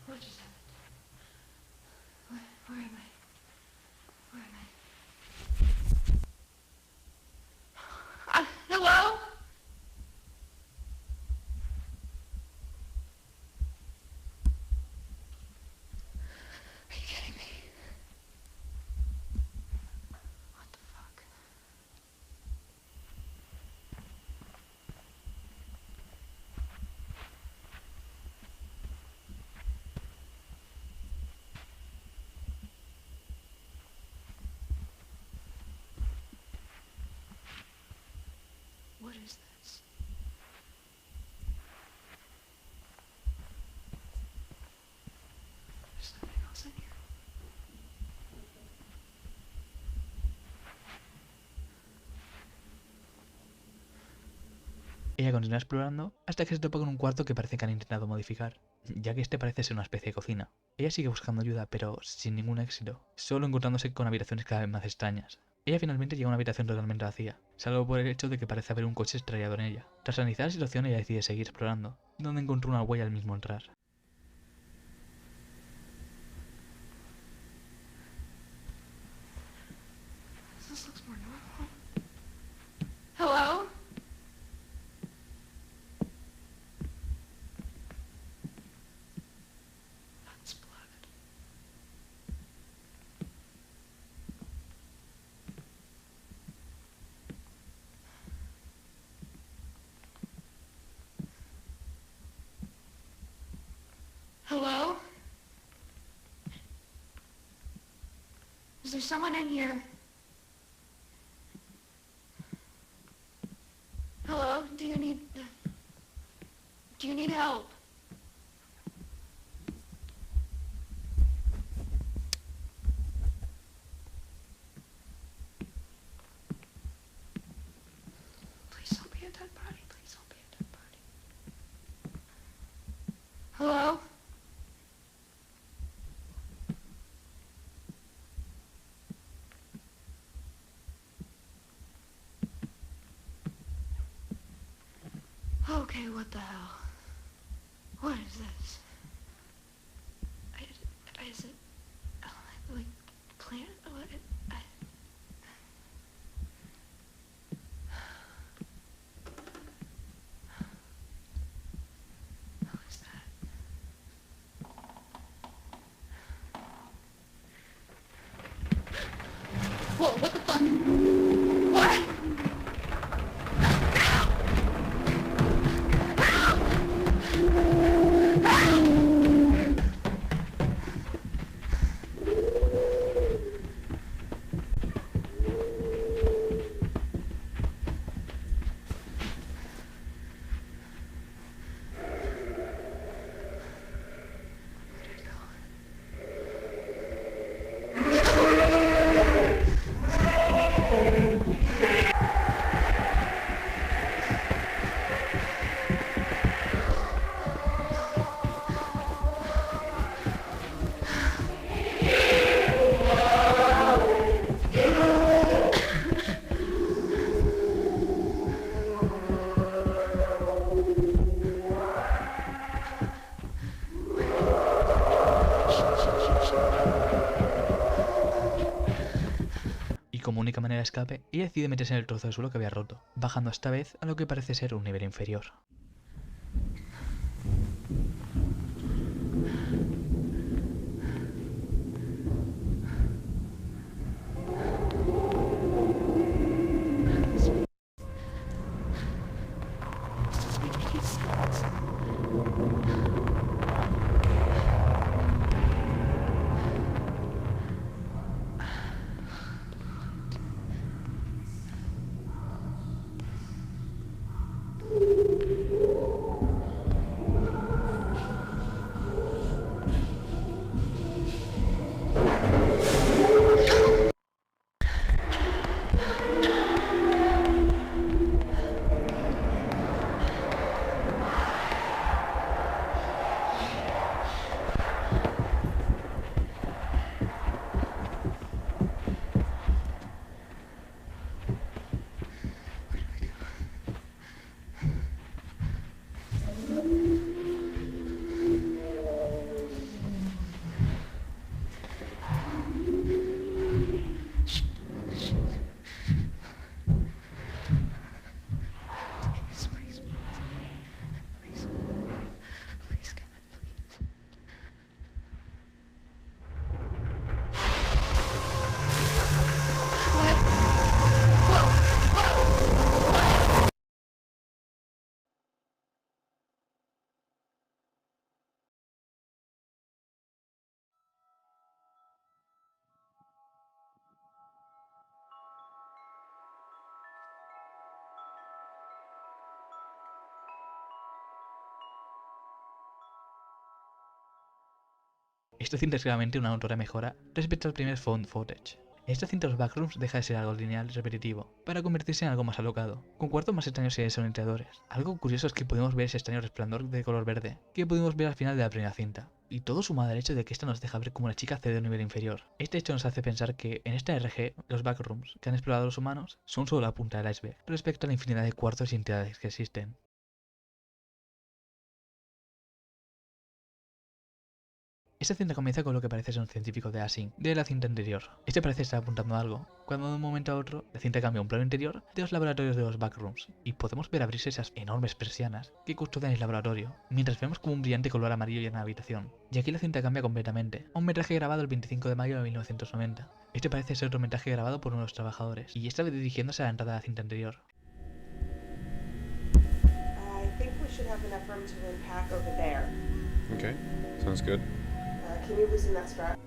What just happened? Where am I? Where am I? Hello? Are you kidding me? What the fuck? Ella continúa explorando hasta que se topa con un cuarto que parece que han intentado modificar, ya que este parece ser una especie de cocina. Ella sigue buscando ayuda, pero sin ningún éxito, solo encontrándose con habitaciones cada vez más extrañas. Ella finalmente llega a una habitación totalmente vacía, salvo por el hecho de que parece haber un coche estrellado en ella. Tras analizar la situación, ella decide seguir explorando, donde encontró una huella al mismo entrar. This looks more normal. Hello? That's blood. Hello? Is there someone in here? Hello? Do you need help? Please don't be a dead body. Please don't be a dead body. Hello? Okay, what the hell? What is this? Is it like plant? What? What is that? Whoa! What the fuck? What? Como única manera de escape, ella decide meterse en el trozo de suelo que había roto, bajando esta vez a lo que parece ser un nivel inferior. Esto es claramente una notoria mejora respecto al primer found footage. Esta cinta de los Backrooms deja de ser algo lineal y repetitivo, para convertirse en algo más alocado, con cuartos más extraños y desorientadores. Algo curioso es que podemos ver ese extraño resplandor de color verde, que pudimos ver al final de la primera cinta. Y todo sumado al hecho de que esta nos deja ver como una chica accede a un nivel inferior. Este hecho nos hace pensar que, en esta RG, los Backrooms que han explorado los humanos son solo la punta del iceberg, respecto a la infinidad de cuartos y entidades que existen. Esta cinta comienza con lo que parece ser un científico de Asing, de la cinta anterior. Este parece estar apuntando a algo, cuando de un momento a otro la cinta cambia a un plano interior de los laboratorios de los Backrooms, y podemos ver abrirse esas enormes persianas que custodian el laboratorio, mientras vemos como un brillante color amarillo llena la habitación. Y aquí la cinta cambia completamente, a un metraje grabado el 25 de mayo de 1990. Este parece ser otro metraje grabado por uno de los trabajadores, y esta vez dirigiéndose a la entrada de la cinta anterior. I think we should have an affirmative impact over there. Okay, sounds good. Can you loosen that strap?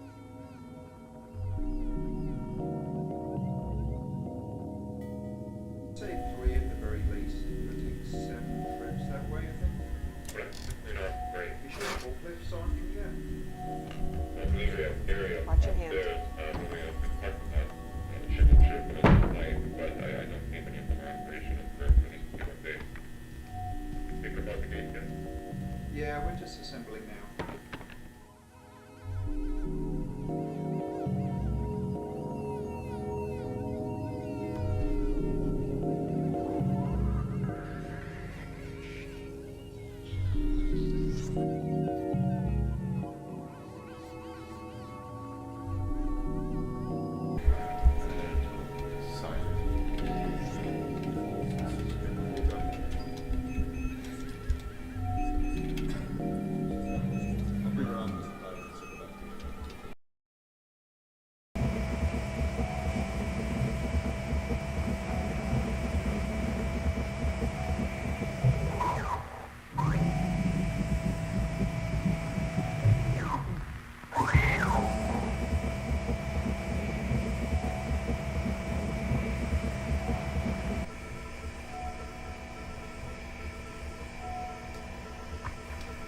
Say 3 at the very least. It'll take 7 trips that way, I think. Right. You sure forklifts aren't from yet? Watch your hand. Yeah, we're just assembling now.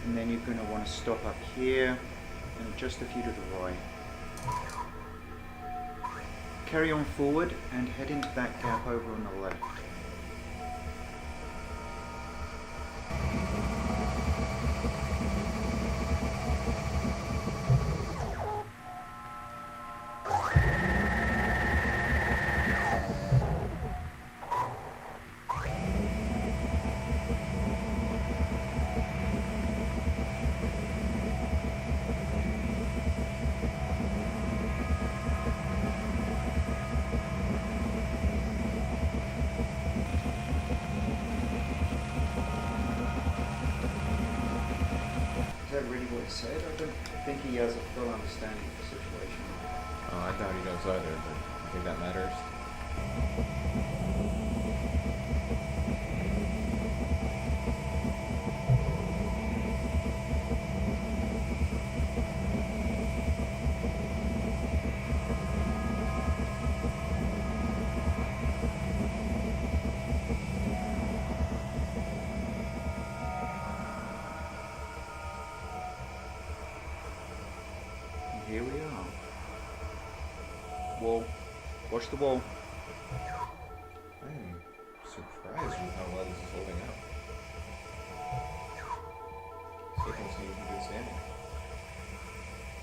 And then you're going to want to stop up here and just a few to the right. Carry on forward and head into that gap over on the left. Is that really what he said? I don't think he has a full understanding of the situation. Oh, I doubt he does either, but I think that matters. Here we are. Wall. Watch the wall. I'm surprised with how well this is holding up. Signals seem to be standing.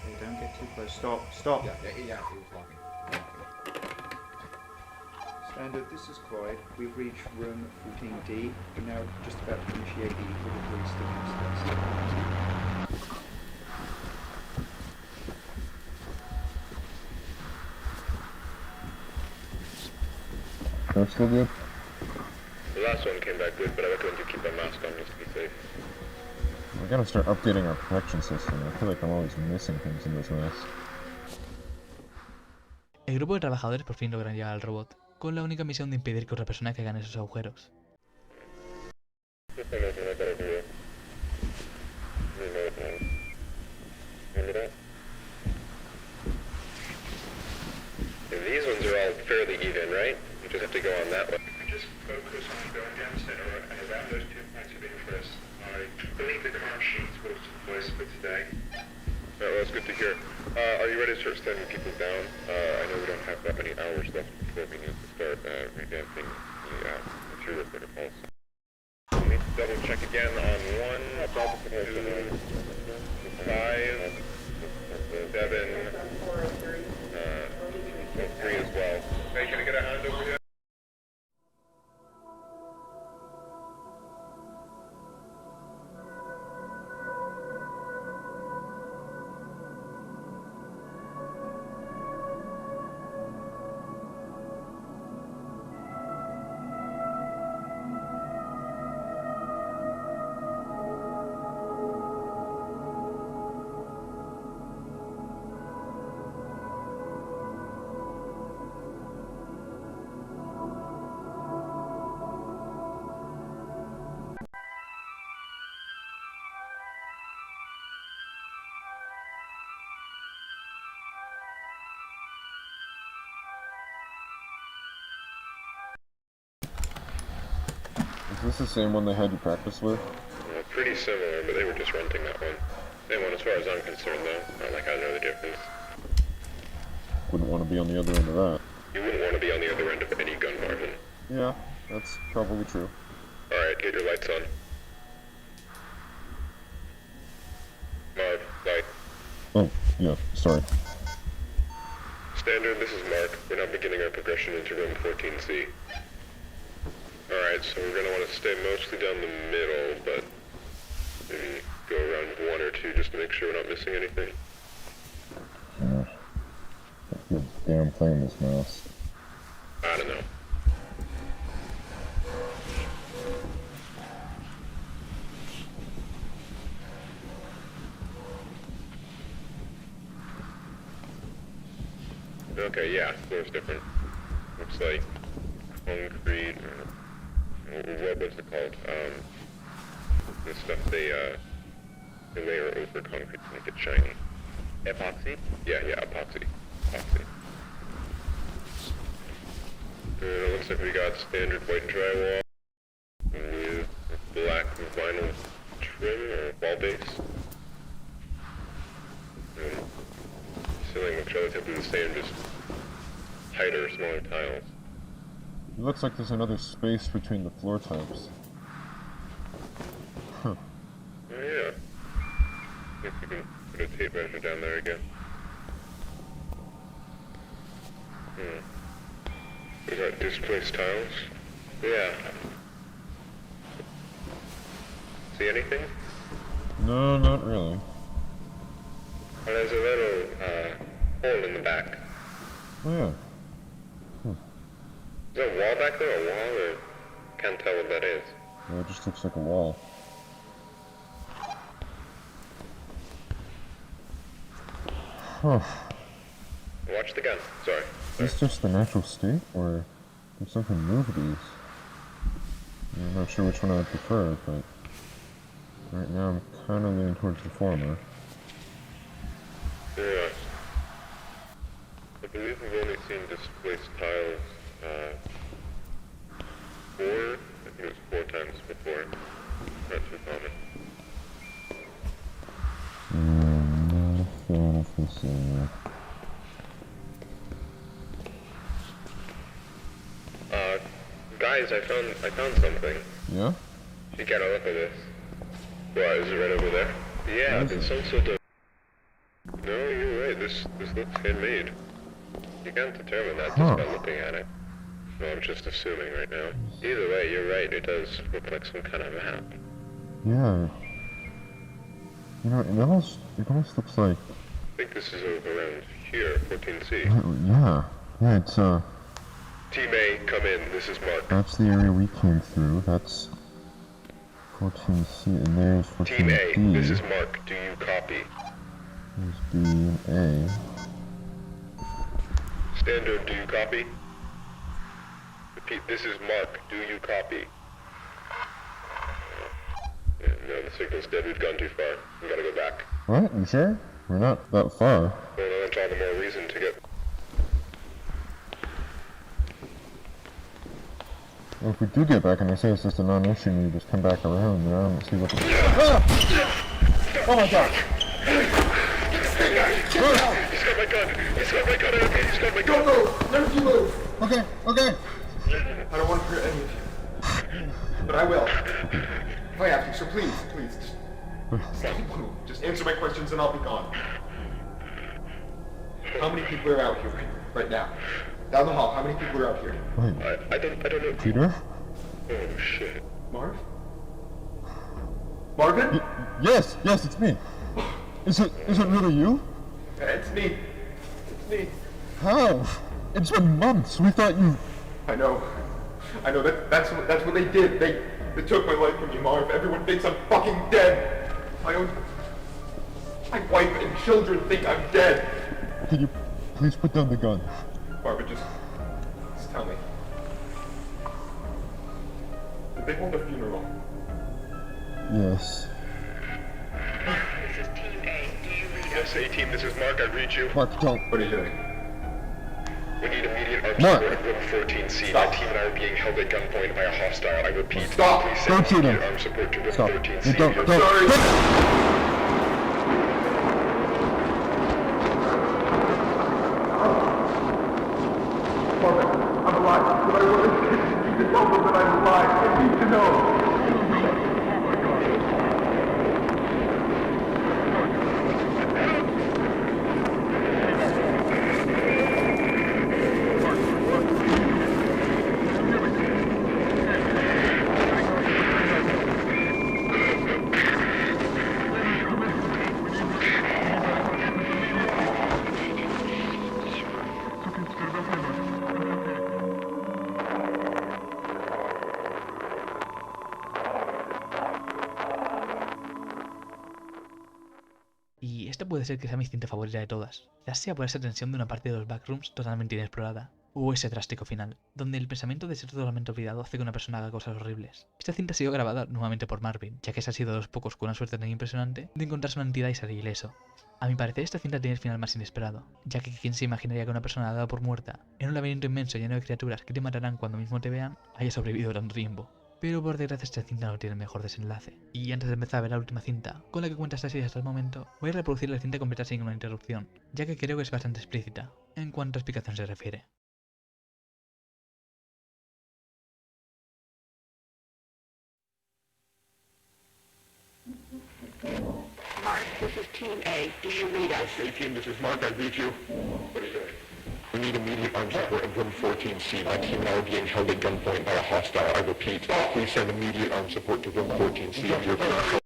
Hey, don't get too close. Stop. Stop. Yeah, it was locking. Standard, this is Clyde. We've reached room 14D. We're now just about to initiate the equilibrium stimulus test. That's still good? The last one came back good, but I recommend you keep a mask on just to be safe. We gotta start updating our protection system. I feel like I'm always missing things in this mess. El grupo de trabajadores por fin logran llegar al robot, con la única misión de impedir que otra persona caiga en esos agujeros. These ones are all fairly even, right? You just have to go on that one. Just focus on going down the center and around those 2 points of interest. I believe the car sheets will suffice for today. Well, that's good to hear. Are you ready to start standing people down? I know we don't have that many hours left before we need to start revamping the material protocols. We need to double check again on 1, 2, 5, 7, 3 as well. Hey, can I get a hand over here? Is this the same one they had you practice with? Pretty similar, but they were just renting that one. Same one as far as I'm concerned, though. Not like I know the difference. Wouldn't want to be on the other end of that. You wouldn't want to be on the other end of any gun, Marvin. Yeah, that's probably true. Alright, get your lights on. Marv, light. Oh, yeah, sorry. Standard, this is Mark. We're now beginning our progression into room 14C. Alright, so we're going to want to stay mostly down the middle, but maybe go around 1 or 2 just to make sure we're not missing anything. Yeah. Good damn thing, this mouse. I don't know. Okay, yeah, floor's different. Looks like concrete, or what's it called? The stuff they layer over concrete to make it shiny. Epoxy? Yeah, epoxy. It looks like we got standard white drywall with black vinyl trim or wall base. Ceiling looks relatively the same, just tighter, smaller tiles. It looks like there's another space between the floor types. Huh. Oh yeah. I think you can put a tape measure down there again. We got displaced tiles. Yeah. See anything? No, not really. Well, there's a little hole in the back. Oh yeah. Is there a wall back there? A wall? Or can't tell what that is. Yeah, it just looks like a wall. Huh. Watch the gun. Sorry. Is this just the natural state, or did something move these? I'm not sure which one I would prefer, but right now I'm kind of leaning towards the former. Yeah. I believe we've only seen displaced tiles 4, I think it was 4 times before. Not too common. Not a fan of this area. Guys, I found something. Yeah? You gotta look at this. What, is it right over there? Yeah, it's some sort of... No, you're right, this looks handmade. You can't determine that just by looking at it. No, I'm just assuming right now. Either way, you're right, it does look like some kind of map. Yeah. You know, it almost looks like... I think this is around here, 14C. Yeah, it's Team A, come in, this is Mark. That's the area we came through, that's 14C, and there's 14D. Team A, this is Mark, do you copy? There's B and A. Standard, do you copy? Repeat, this is Mark, do you copy? Yeah, no, the signal's dead, we've gone too far. We gotta go back. What? You sure? We're not that far. Well, that's all the more reason to get... Well, if we do get back and they say it's just a non-issue and we just come back around, you know, and see what the... Oh my god! He's got my gun. He's got my gun. I repeat, he's got my gun. Don't move. None of you move. Okay, okay. I don't want to hurt any of you. But I will. If I have to, so please, just answer my questions and I'll be gone. How many people are out here right now? Down the hall, how many people are out here? Wait. I don't know. Peter? Oh, shit. Marv? Marvin? Yes, it's me. Is it really you? It's me. How? It's been months. We thought you... I know. That's what they did. They took my life from me, Marv. Everyone thinks I'm fucking dead. My wife and children think I'm dead. Can you please put down the gun? Barbara, just tell me. Did they hold a funeral? Yes. This is Team A. Do you read us? Yes, A-Team, this is Mark. I read you. Mark, don't. What are you doing? We need immediate armed Mark. support at room 14C. Stop. My team and I are being held at gunpoint by a hostile. I repeat, Stop. please send Don't shoot him. immediate armed support to room Stop. 14C. You don't. I'm sorry. Marvin, I'm alive. But I want to tell them that I'm alive. They need to know. Y esta puede ser que sea mi cinta favorita de todas, ya sea por esa tensión de una parte de los Backrooms totalmente inexplorada, o ese drástico final, donde el pensamiento de ser totalmente olvidado hace que una persona haga cosas horribles. Esta cinta ha sido grabada nuevamente por Marvin, ya que ese ha sido de los pocos con una suerte tan impresionante de encontrarse una entidad y salir ileso. A mi parecer esta cinta tiene el final más inesperado, ya que quién se imaginaría que una persona dada por muerta, en un laberinto inmenso lleno de criaturas que te matarán cuando mismo te vean, haya sobrevivido tanto tiempo. Pero por desgracia esta cinta no tiene el mejor desenlace. Y antes de empezar a ver la última cinta, con la que cuenta esta serie hasta el momento, voy a reproducir la cinta completa sin una interrupción, ya que creo que es bastante explícita, en cuanto a explicación se refiere. Mark, this is Team A. Do you read us? Yes, A-Team, this is Mark. I read you. What are you doing? We need immediate armed support at room 14C. My team and I are being held at gunpoint by a hostile. I repeat, please send immediate armed support to room 14C. Your current...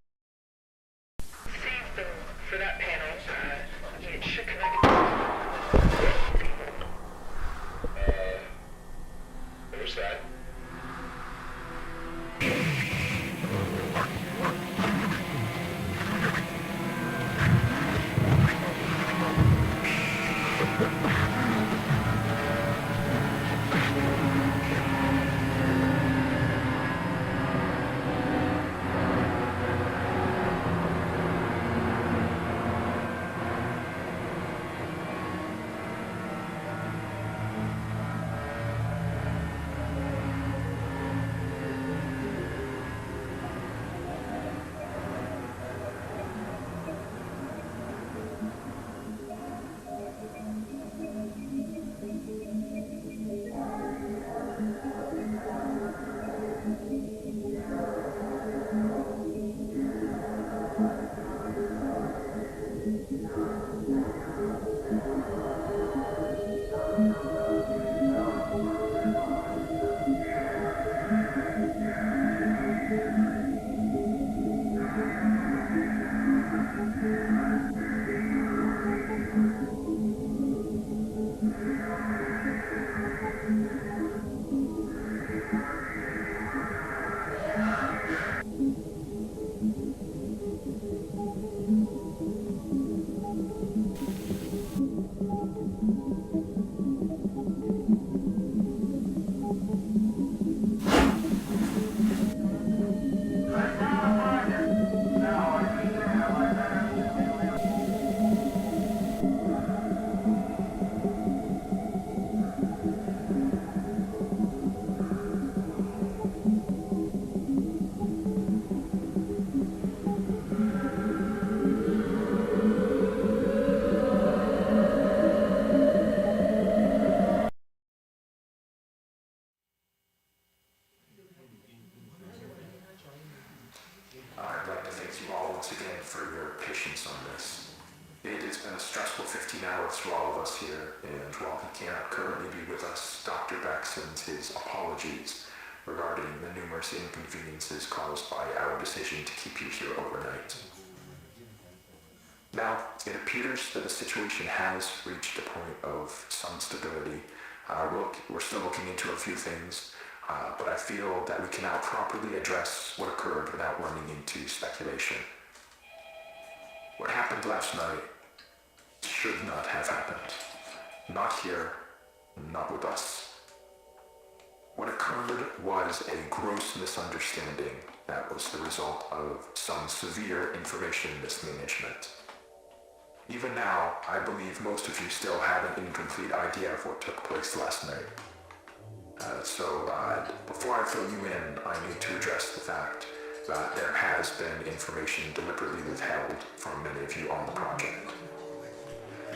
See, for that panel, it should connect. What was that? patience on this. It has been a stressful 15 hours for all of us here, and while he cannot currently be with us, Dr. Beck sends his apologies regarding the numerous inconveniences caused by our decision to keep you here overnight. Now, it appears that the situation has reached a point of some stability. We're still looking into a few things, but I feel that we can now properly address what occurred without running into speculation. What happened last night should not have happened. Not here, not with us. What occurred was a gross misunderstanding that was the result of some severe information mismanagement. Even now, I believe most of you still have an incomplete idea of what took place last night. Before I fill you in, I need to address the fact that there has been information deliberately withheld from many of you on the project.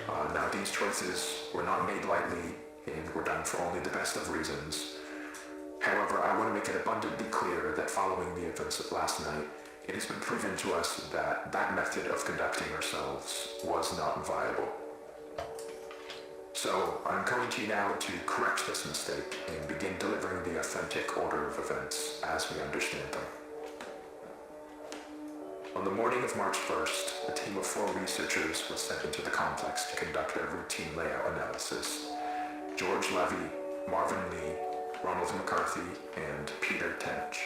Now, these choices were not made lightly and were done for only the best of reasons. However, I want to make it abundantly clear that following the events of last night, it has been proven to us that that method of conducting ourselves was not viable. So, I'm coming to you now to correct this mistake and begin delivering the authentic order of events as we understand them. On the morning of March 1st, a team of 4 researchers was sent into the complex to conduct a routine layout analysis. George Levy, Marvin Lee, Ronald McCarthy, and Peter Tench.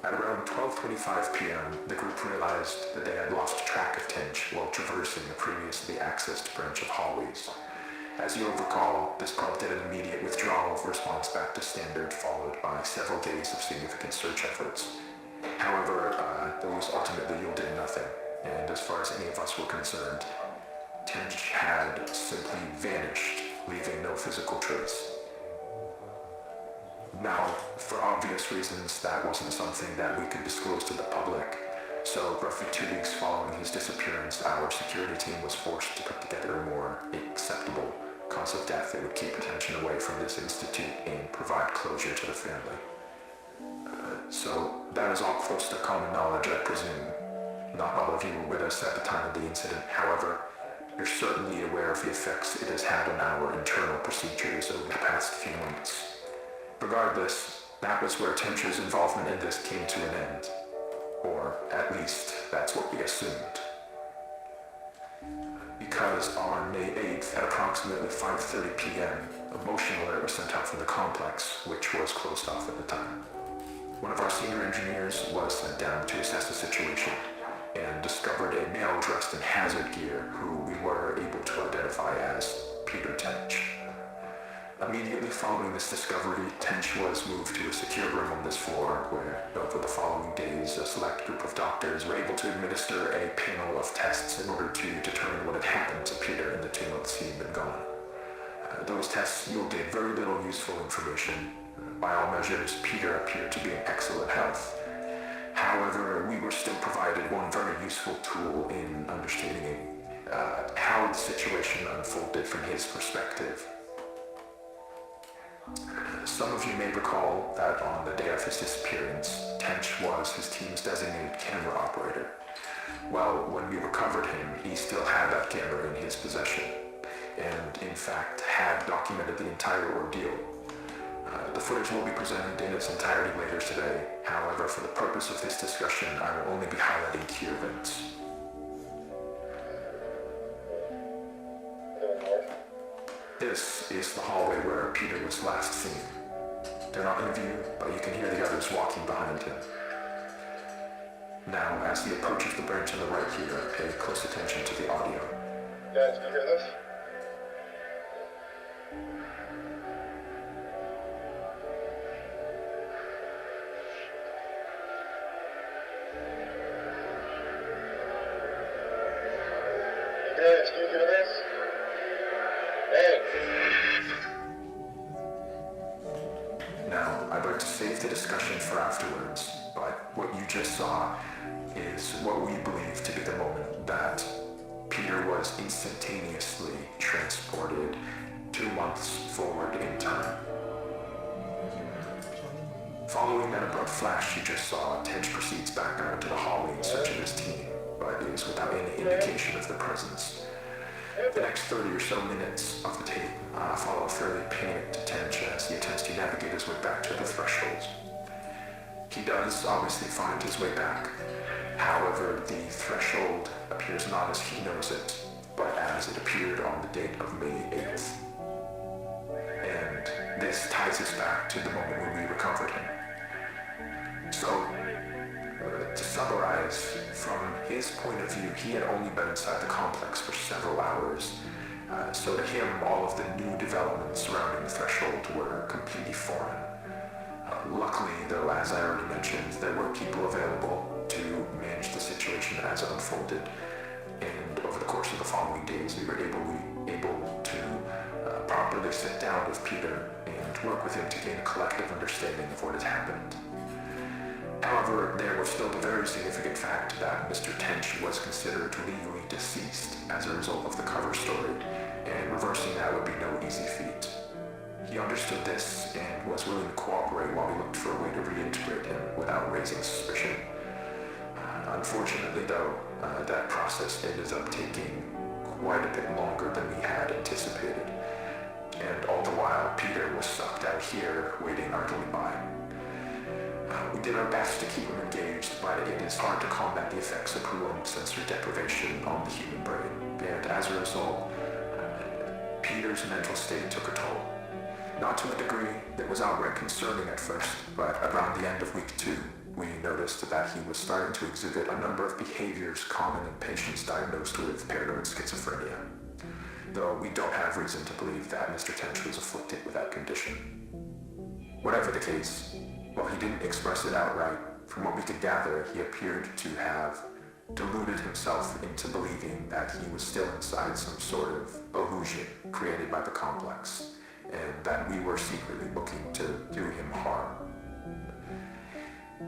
At around 12:25 p.m., the group realized that they had lost track of Tench while traversing a previously accessed branch of hallways. As you'll recall, this prompted an immediate withdrawal of response back to standard, followed by several days of significant search efforts. However, those ultimately yielded nothing, and as far as any of us were concerned, Tench had simply vanished, leaving no physical trace. Now, for obvious reasons, that wasn't something that we could disclose to the public, so roughly 2 weeks following his disappearance, our security team was forced to put together a more acceptable cause of death that would keep attention away from this institute and provide closure to the family. So that is all close to common knowledge, I presume. Not all of you were with us at the time of the incident. However, you're certainly aware of the effects it has had on our internal procedures over the past few months. Regardless, that was where Tench's involvement in this came to an end. Or, at least, that's what we assumed. Because on May 8th at approximately 5:30 p.m., a motion alert was sent out from the complex, which was closed off at the time. One of our senior engineers was sent down to assess the situation and discovered a male dressed in hazard gear who we were able to identify as Peter Tench. Immediately following this discovery, Tench was moved to a secure room on this floor where, over the following days, a select group of doctors were able to administer a panel of tests in order to determine what had happened to Peter in the 2 months he had been gone. Those tests yielded very little useful information. By all measures, Peter appeared to be in excellent health. However, we were still provided one very useful tool in understanding how the situation unfolded from his perspective. Some of you may recall that on the day of his disappearance, Tench was his team's designated camera operator. Well, when we recovered him, he still had that camera in his possession, and in fact had documented the entire ordeal. The footage will be presented in its entirety later today. However, for the purpose of this discussion, I will only be highlighting key events. This is the hallway where Peter was last seen. They're not in view, but you can hear the others walking behind him. Now, as he approaches the branch on the right here, pay close attention to the audio. Guys, can you hear this? Guys, can you hear this? Hey! Now, I'd like to save the discussion for afterwards, but what you just saw is what we believe to be the moment that Peter was instantaneously transported 2 months forward in time. Following that abrupt flash you just saw, Tench proceeds back out into the hallway in search of his team. but is without any indication of their presence. The next 30 or so minutes of the tape follow fairly panicked attention as he attempts to navigate his way back to the threshold. He does obviously find his way back. However, the threshold appears not as he knows it, but as it appeared on the date of May 8th. And this ties us back to the moment when we recovered him. So, to summarize, from his point of view, he had only been inside the complex for several hours. So to him, all of the new developments surrounding the threshold were completely foreign. Luckily, though, as I already mentioned, there were people available to manage the situation as it unfolded. And over the course of the following days, we were able to properly sit down with Peter and work with him to gain a collective understanding of what had happened. However, there was still the very significant fact that Mr. Tench was considered legally deceased as a result of the cover story, and reversing that would be no easy feat. He understood this and was willing to cooperate while we looked for a way to reintegrate him without raising suspicion. Unfortunately, though, that process ended up taking quite a bit longer than we had anticipated, and all the while Peter was sucked out here waiting idly by. We did our best to keep him engaged, but it is hard to combat the effects of prolonged sensory deprivation on the human brain, and as a result, Peter's mental state took a toll. Not to a degree that was outright concerning at first, but around the end of week 2, we noticed that he was starting to exhibit a number of behaviors common in patients diagnosed with paranoid schizophrenia, though we don't have reason to believe that Mr. Tench was afflicted with that condition. Whatever the case, while he didn't express it outright, from what we could gather, he appeared to have deluded himself into believing that he was still inside some sort of illusion created by the complex, and that we were secretly looking to do him harm.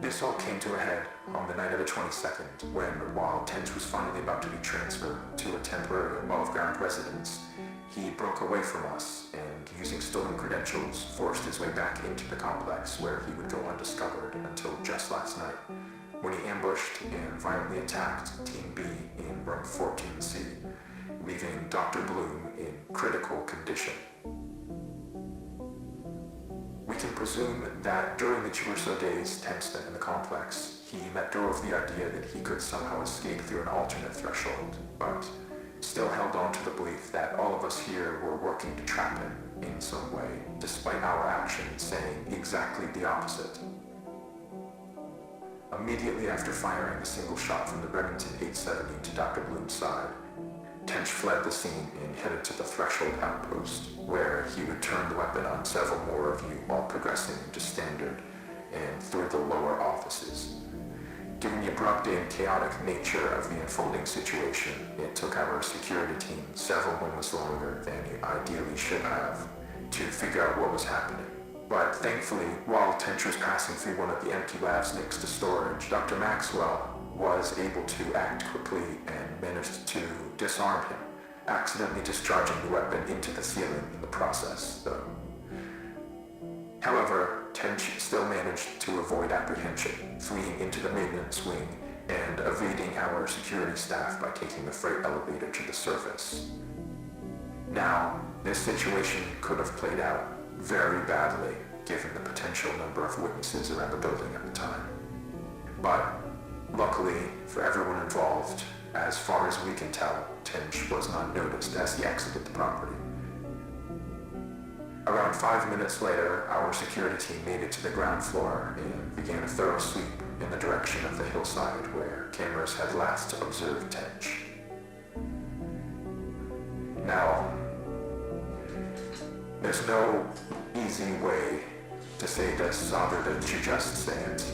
This all came to a head on the night of the 22nd, when, while Tench was finally about to be transferred to a temporary above-ground residence, he broke away from us and, using stolen credentials, forced his way back into the complex where he would go undiscovered until just last night, when he ambushed and violently attacked Team B in room 14C, leaving Dr. Bloom in critical condition. We can presume that during the 2 or so days Tench spent in the complex, he let go of the idea that he could somehow escape through an alternate threshold, but still held on to the belief that all of us here were working to trap him in some way, despite our actions saying exactly the opposite. Immediately after firing a single shot from the Remington 870 to Dr. Bloom's side, Tench fled the scene and headed to the threshold outpost, where he would turn the weapon on several more of you while progressing into standard and through the lower offices. Given the abrupt and chaotic nature of the unfolding situation, it took our security team several moments longer than it ideally should have to figure out what was happening. But thankfully, while Tench was passing through one of the empty labs next to storage, Dr. Maxwell was able to act quickly and managed to disarm him, accidentally discharging the weapon into the ceiling in the process, though. However, Tench still managed to avoid apprehension, fleeing into the maintenance wing and evading our security staff by taking the freight elevator to the surface. Now, this situation could have played out very badly, given the potential number of witnesses around the building at the time. But, luckily for everyone involved, as far as we can tell, Tench was not noticed as he exited the property. Around 5 minutes later, our security team made it to the ground floor and began a thorough sweep in the direction of the hillside where cameras had last observed Tench. Now, there's no easy way to say this other than to just say it.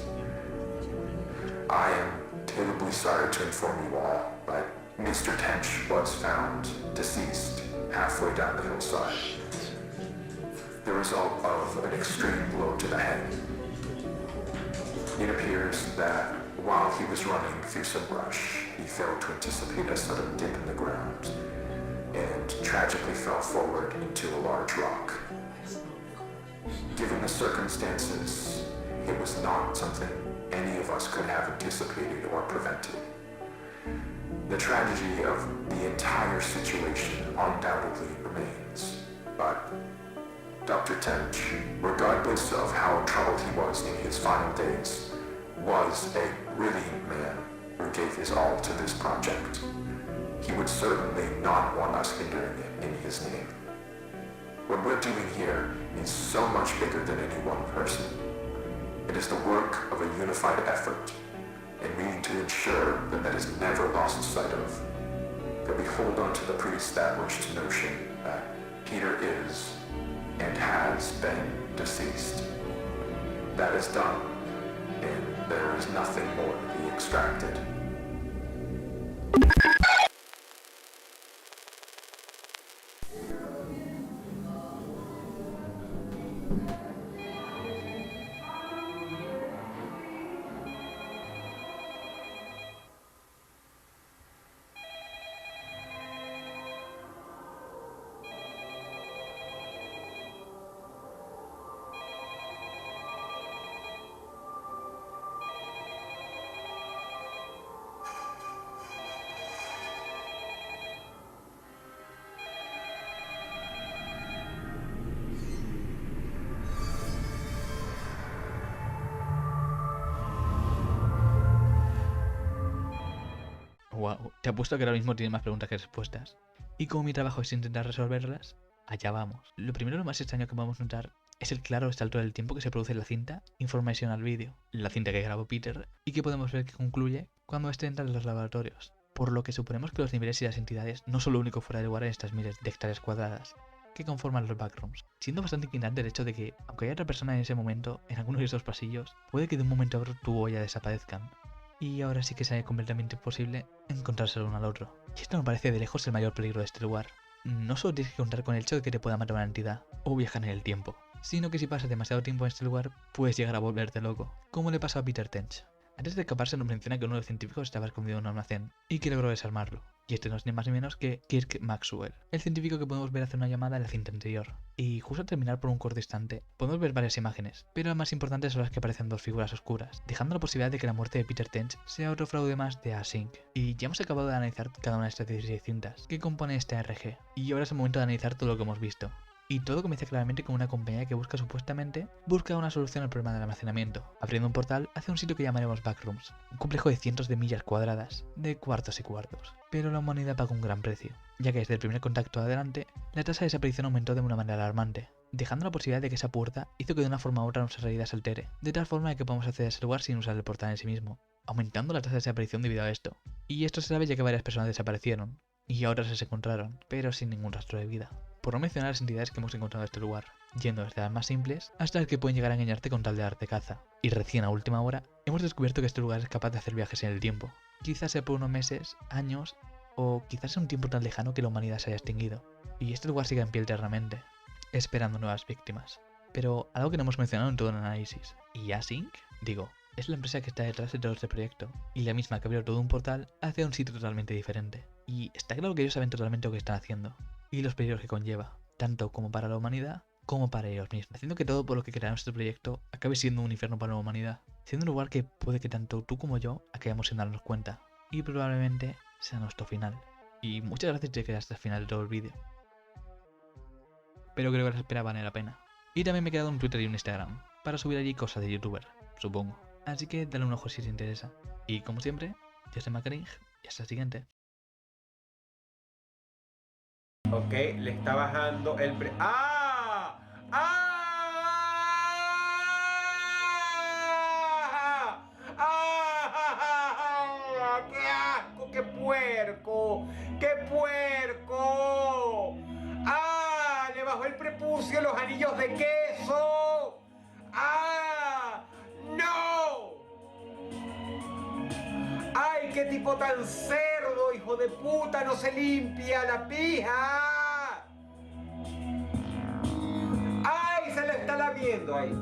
I am terribly sorry to inform you all, but Mr. Tench was found deceased halfway down the hillside, the result of an extreme blow to the head. It appears that while he was running through some brush, he failed to anticipate a sudden dip in the ground and tragically fell forward into a large rock. Given the circumstances, it was not something any of us could have anticipated or prevented. The tragedy of the entire situation undoubtedly remains, but Dr. Tench, regardless of how troubled he was in his final days, was a brilliant man who gave his all to this project. He would certainly not want us hindering it in his name. What we're doing here is so much bigger than any one person. It is the work of a unified effort, and we need to ensure that that is never lost sight of. That we hold on to the pre-established notion that Peter is and has been deceased. That is done, and there is nothing more to be extracted. Wow, te apuesto que ahora mismo tienes más preguntas que respuestas. Y como mi trabajo es intentar resolverlas, allá vamos. Lo primero, lo más extraño que podemos notar es el claro salto del tiempo que se produce en la cinta Information al vídeo, la cinta que grabó Peter, y que podemos ver que concluye cuando este entra en los laboratorios. Por lo que suponemos que los niveles y las entidades no son lo único fuera de lugar en estas miles de hectáreas cuadradas que conforman los backrooms, siendo bastante inquietante el hecho de que, aunque haya otra persona en ese momento, en alguno de esos pasillos, puede que de un momento a otro tú o ella desaparezcan. Y ahora sí que sea completamente imposible encontrárselo uno al otro. Y esto me parece de lejos el mayor peligro de este lugar. No solo tienes que contar con el hecho de que te pueda matar una entidad o viajar en el tiempo, sino que si pasas demasiado tiempo en este lugar, puedes llegar a volverte loco, como le pasó a Peter Tench. Antes de escaparse nos menciona que uno de los científicos estaba escondido en un almacén y que logró desarmarlo. Y este no es ni más ni menos que Kirk Maxwell, el científico que podemos ver hacer una llamada en la cinta anterior. Y justo al terminar por un corto instante, podemos ver varias imágenes, pero las más importantes son las que aparecen dos figuras oscuras, dejando la posibilidad de que la muerte de Peter Tench sea otro fraude más de Async. Y ya hemos acabado de analizar cada una de estas 16 cintas que compone este ARG, y ahora es el momento de analizar todo lo que hemos visto. Y todo comienza claramente con una compañía que busca una solución al problema del almacenamiento, abriendo un portal hacia un sitio que llamaremos Backrooms, un complejo de cientos de millas cuadradas, de cuartos y cuartos. Pero la humanidad pagó un gran precio, ya que desde el primer contacto adelante, la tasa de desaparición aumentó de una manera alarmante, dejando la posibilidad de que esa puerta hizo que de una forma u otra nuestra realidad se altere, de tal forma de que podamos acceder a ese lugar sin usar el portal en sí mismo, aumentando la tasa de desaparición debido a esto. Y esto se sabe ya que varias personas desaparecieron, y ahora se encontraron, pero sin ningún rastro de vida. Por no mencionar las entidades que hemos encontrado en este lugar, yendo desde las más simples hasta las que pueden llegar a engañarte con tal de darte caza. Y recién a última hora, hemos descubierto que este lugar es capaz de hacer viajes en el tiempo. Quizás sea por unos meses, años, o quizás sea un tiempo tan lejano que la humanidad se haya extinguido. Y este lugar sigue en pie eternamente, esperando nuevas víctimas. Pero algo que no hemos mencionado en todo el análisis. ¿Y Async? Digo, es la empresa que está detrás de todo este proyecto, y la misma que abrió todo un portal hacia un sitio totalmente diferente. Y está claro que ellos saben totalmente lo que están haciendo, y los peligros que conlleva, tanto como para la humanidad, como para ellos mismos, haciendo que todo por lo que crearon este proyecto acabe siendo un infierno para la humanidad, siendo un lugar que puede que tanto tú como yo acabemos sin darnos cuenta, y probablemente sea nuestro final. Y muchas gracias si te quedaste al final de todo el vídeo. Pero creo que las esperas vale la pena. Y también me he quedado un Twitter y un Instagram, para subir allí cosas de youtuber, supongo. Así que dale un ojo si te interesa. Y como siempre, yo soy Macring, y hasta el siguiente. Ok, le está bajando el pre... ¡Ah! ¡Ah! ¡Ah! ¡Qué asco! ¡Qué puerco! ¡Qué puerco! ¡Ah! Le bajó el prepucio, los anillos de queso. ¡Ah! ¡No! ¡Ay, qué tipo tan cerdo, hijo de puta! ¡No se limpia la pija! ¡Ay, se le está lamiendo ahí!